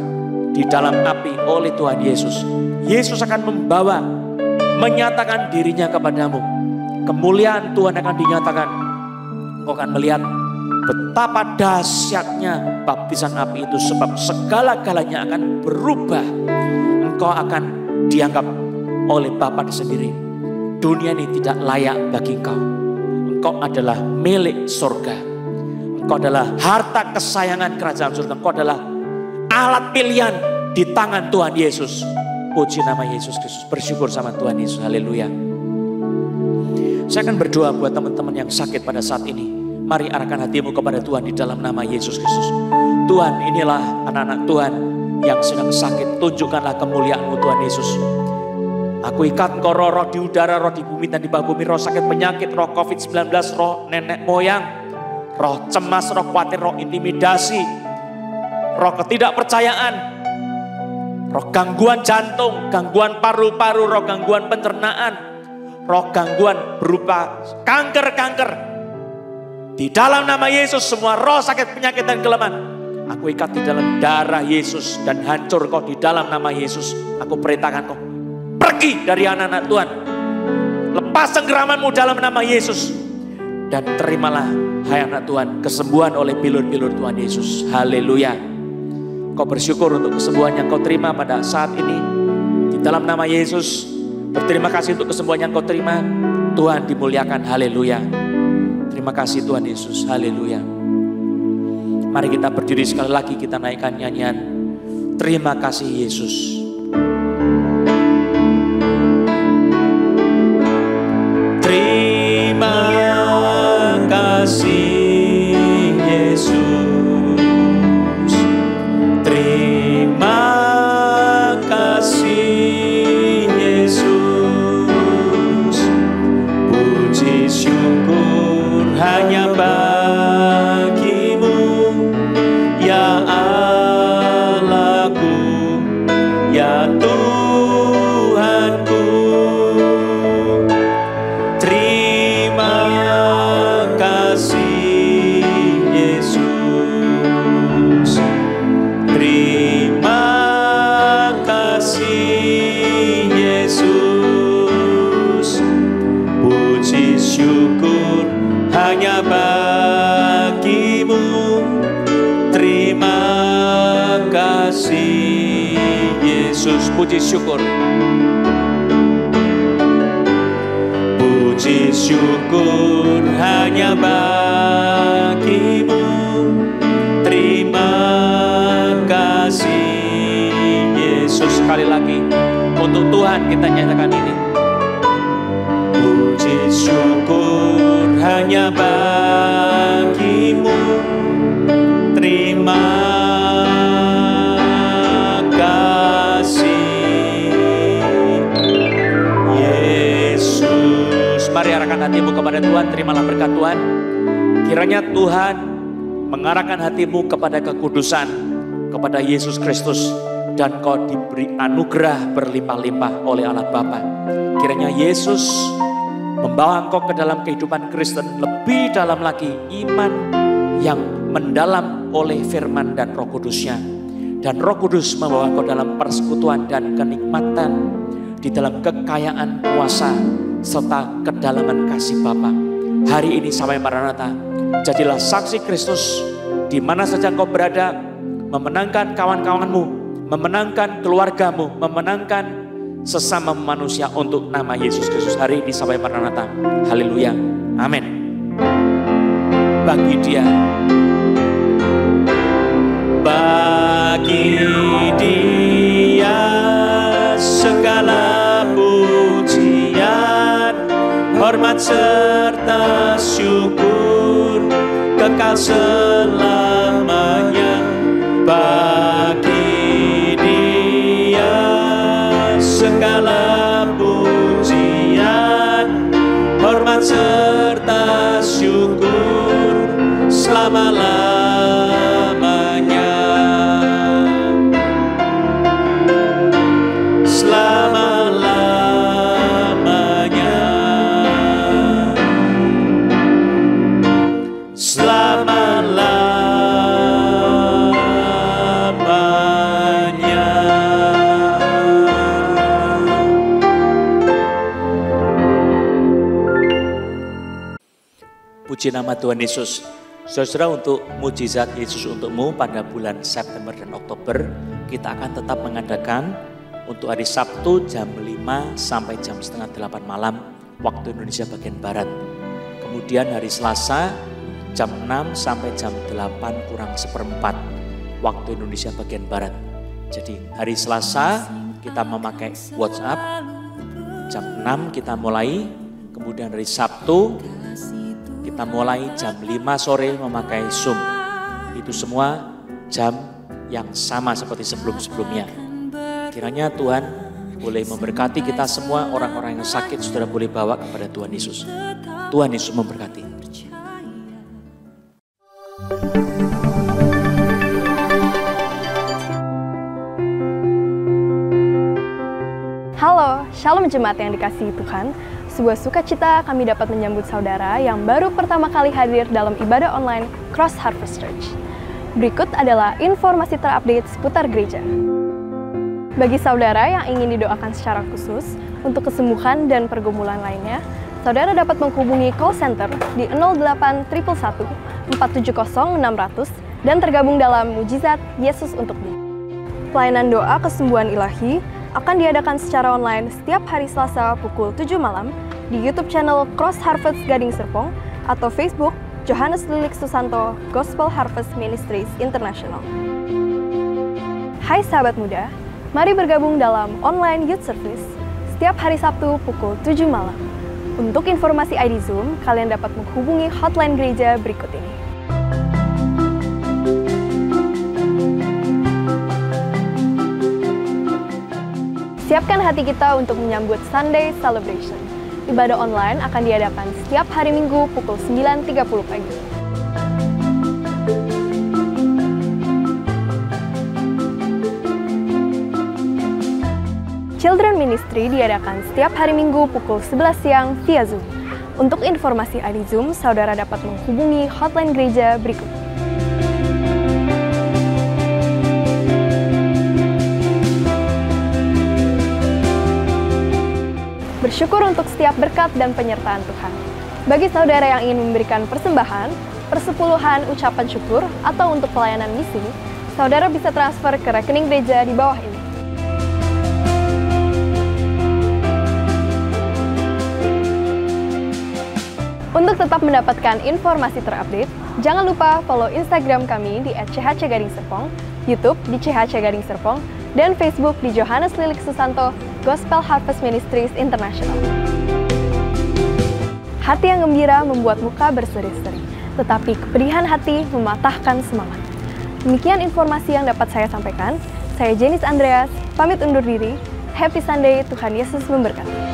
S2: di dalam api oleh Tuhan Yesus. Yesus akan membawa, menyatakan dirinya kepadamu. Kemuliaan Tuhan akan dinyatakan. Engkau akan melihat betapa dahsyatnya baptisan api itu, sebab segala-galanya akan berubah. Engkau akan dianggap oleh Bapa sendiri. Dunia ini tidak layak bagi engkau. Engkau adalah milik surga. Engkau adalah harta kesayangan kerajaan surga. Engkau adalah alat pilihan di tangan Tuhan Yesus. Puji nama Yesus Kristus. Bersyukur sama Tuhan Yesus. Haleluya. Saya akan berdoa buat teman-teman yang sakit pada saat ini. Mari arahkan hatimu kepada Tuhan di dalam nama Yesus Kristus. Tuhan, inilah anak-anak Tuhan yang sedang sakit. Tunjukkanlah kemuliaan-Mu Tuhan Yesus. Aku ikat engkau roh di udara, roh di bumi dan di bawah bumi, roh sakit penyakit, roh COVID-19, roh nenek moyang, roh cemas, roh khawatir, roh intimidasi, roh ketidakpercayaan, roh gangguan jantung, gangguan paru-paru, roh gangguan pencernaan, roh gangguan berupa kanker-kanker. Di dalam nama Yesus semua roh sakit, penyakit dan kelemahan, aku ikat di dalam darah Yesus dan hancur kau di dalam nama Yesus. Aku perintahkan kau pergi dari anak-anak Tuhan. Lepas cengkeramanmu dalam nama Yesus. Dan terimalah hai anak Tuhan kesembuhan oleh bilur-bilur Tuhan Yesus. Haleluya. Kau bersyukur untuk kesembuhan yang kau terima pada saat ini. Di dalam nama Yesus. Berterima kasih untuk kesembuhan yang kau terima. Tuhan dimuliakan. Haleluya. Terima kasih Tuhan Yesus. Haleluya. Mari kita berdiri sekali lagi, kita naikkan nyanyian Terima Kasih Yesus. Terima kasih Yesus. Terima kasih Yesus. Puji syukur hanya bagimu, ya Allahku, ya Tuhanku. Terima kasih Yesus. Terima kasih Yesus. Puji syukur hanya bagimu. Terima kasih Yesus. Puji syukur. Puji syukur hanya bagimu. Terima kasih Yesus. Sekali lagi untuk Tuhan kita nyatakan ini. Puji syukur hanya bagimu. Terima kasih Yesus. Mari arahkan hatimu kepada Tuhan. Terimalah berkat Tuhan. Kiranya Tuhan mengarahkan hatimu kepada kekudusan, kepada Yesus Kristus, dan kau diberi anugerah berlimpah-limpah oleh Allah Bapa. Kiranya Yesus membawa engkau ke dalam kehidupan Kristen lebih dalam lagi, iman yang mendalam oleh firman dan Roh Kudus-Nya. Dan Roh Kudus membawa engkau dalam persekutuan dan kenikmatan, di dalam kekayaan kuasa serta kedalaman kasih Bapa. Hari ini sampai Maranatha, jadilah saksi Kristus di mana saja engkau berada, memenangkan kawan-kawanmu, memenangkan keluargamu, memenangkan sesama manusia untuk nama Yesus Kristus. Hari ini sampai Maranatha. Haleluya. Amin. Bagi Dia, bagi Dia segala pujian, hormat serta syukur kekal selamanya. Bagi Dia segala pujian, hormat serta syukur selama-lamanya. Puji nama Tuhan Yesus. Saudara, untuk mujizat Yesus untukmu pada bulan September dan Oktober, kita akan tetap mengadakan untuk hari Sabtu jam 5 sampai jam setengah 8 malam waktu Indonesia bagian Barat. Kemudian hari Selasa jam 6 sampai jam 8 kurang seperempat waktu Indonesia bagian Barat. Jadi hari Selasa kita memakai WhatsApp, jam 6 kita mulai, kemudian hari Sabtu kita mulai jam 5 sore memakai Zoom. Itu semua jam yang sama seperti sebelum-sebelumnya. Kiranya Tuhan boleh memberkati kita semua, orang-orang yang sakit saudara boleh bawa kepada Tuhan Yesus. Tuhan Yesus memberkati.
S3: Halo, Shalom Jemaat yang dikasihi Tuhan. Sebuah sukacita kami dapat menyambut saudara yang baru pertama kali hadir dalam ibadah online Cross Harvest Church. Berikut adalah informasi terupdate seputar gereja. Bagi saudara yang ingin didoakan secara khusus untuk kesembuhan dan pergumulan lainnya, saudara dapat menghubungi call center di 08 111 470 600 dan tergabung dalam Mujizat Yesus Untukmu. Pelayanan doa kesembuhan ilahi akan diadakan secara online setiap hari Selasa pukul 7 malam di YouTube channel Cross Harvest Gading Serpong atau Facebook Johannes Lilik Susanto Gospel Harvest Ministries International. Hai sahabat muda, mari bergabung dalam online youth service setiap hari Sabtu pukul 7 malam. Untuk informasi ID Zoom, kalian dapat menghubungi hotline gereja berikut ini. Siapkan hati kita untuk menyambut Sunday Celebration. Ibadah online akan diadakan setiap hari Minggu pukul 9.30 pagi. Children Ministry diadakan setiap hari Minggu pukul 11 siang via Zoom. Untuk informasi ID Zoom, saudara dapat menghubungi hotline gereja berikut. Bersyukur untuk setiap berkat dan penyertaan Tuhan. Bagi saudara yang ingin memberikan persembahan, persepuluhan, ucapan syukur, atau untuk pelayanan misi, saudara bisa transfer ke rekening gereja di bawah ini. Untuk tetap mendapatkan informasi terupdate, jangan lupa follow Instagram kami di @chhcgadingserpong, YouTube di CHC Gading Serpong, dan Facebook di Johannes Lilik Susanto Gospel Harvest Ministries International. Hati yang gembira membuat muka berseri-seri, tetapi kepedihan hati mematahkan semangat. Demikian informasi yang dapat saya sampaikan. Saya Janice Andreas, pamit undur diri. Happy Sunday, Tuhan Yesus memberkati.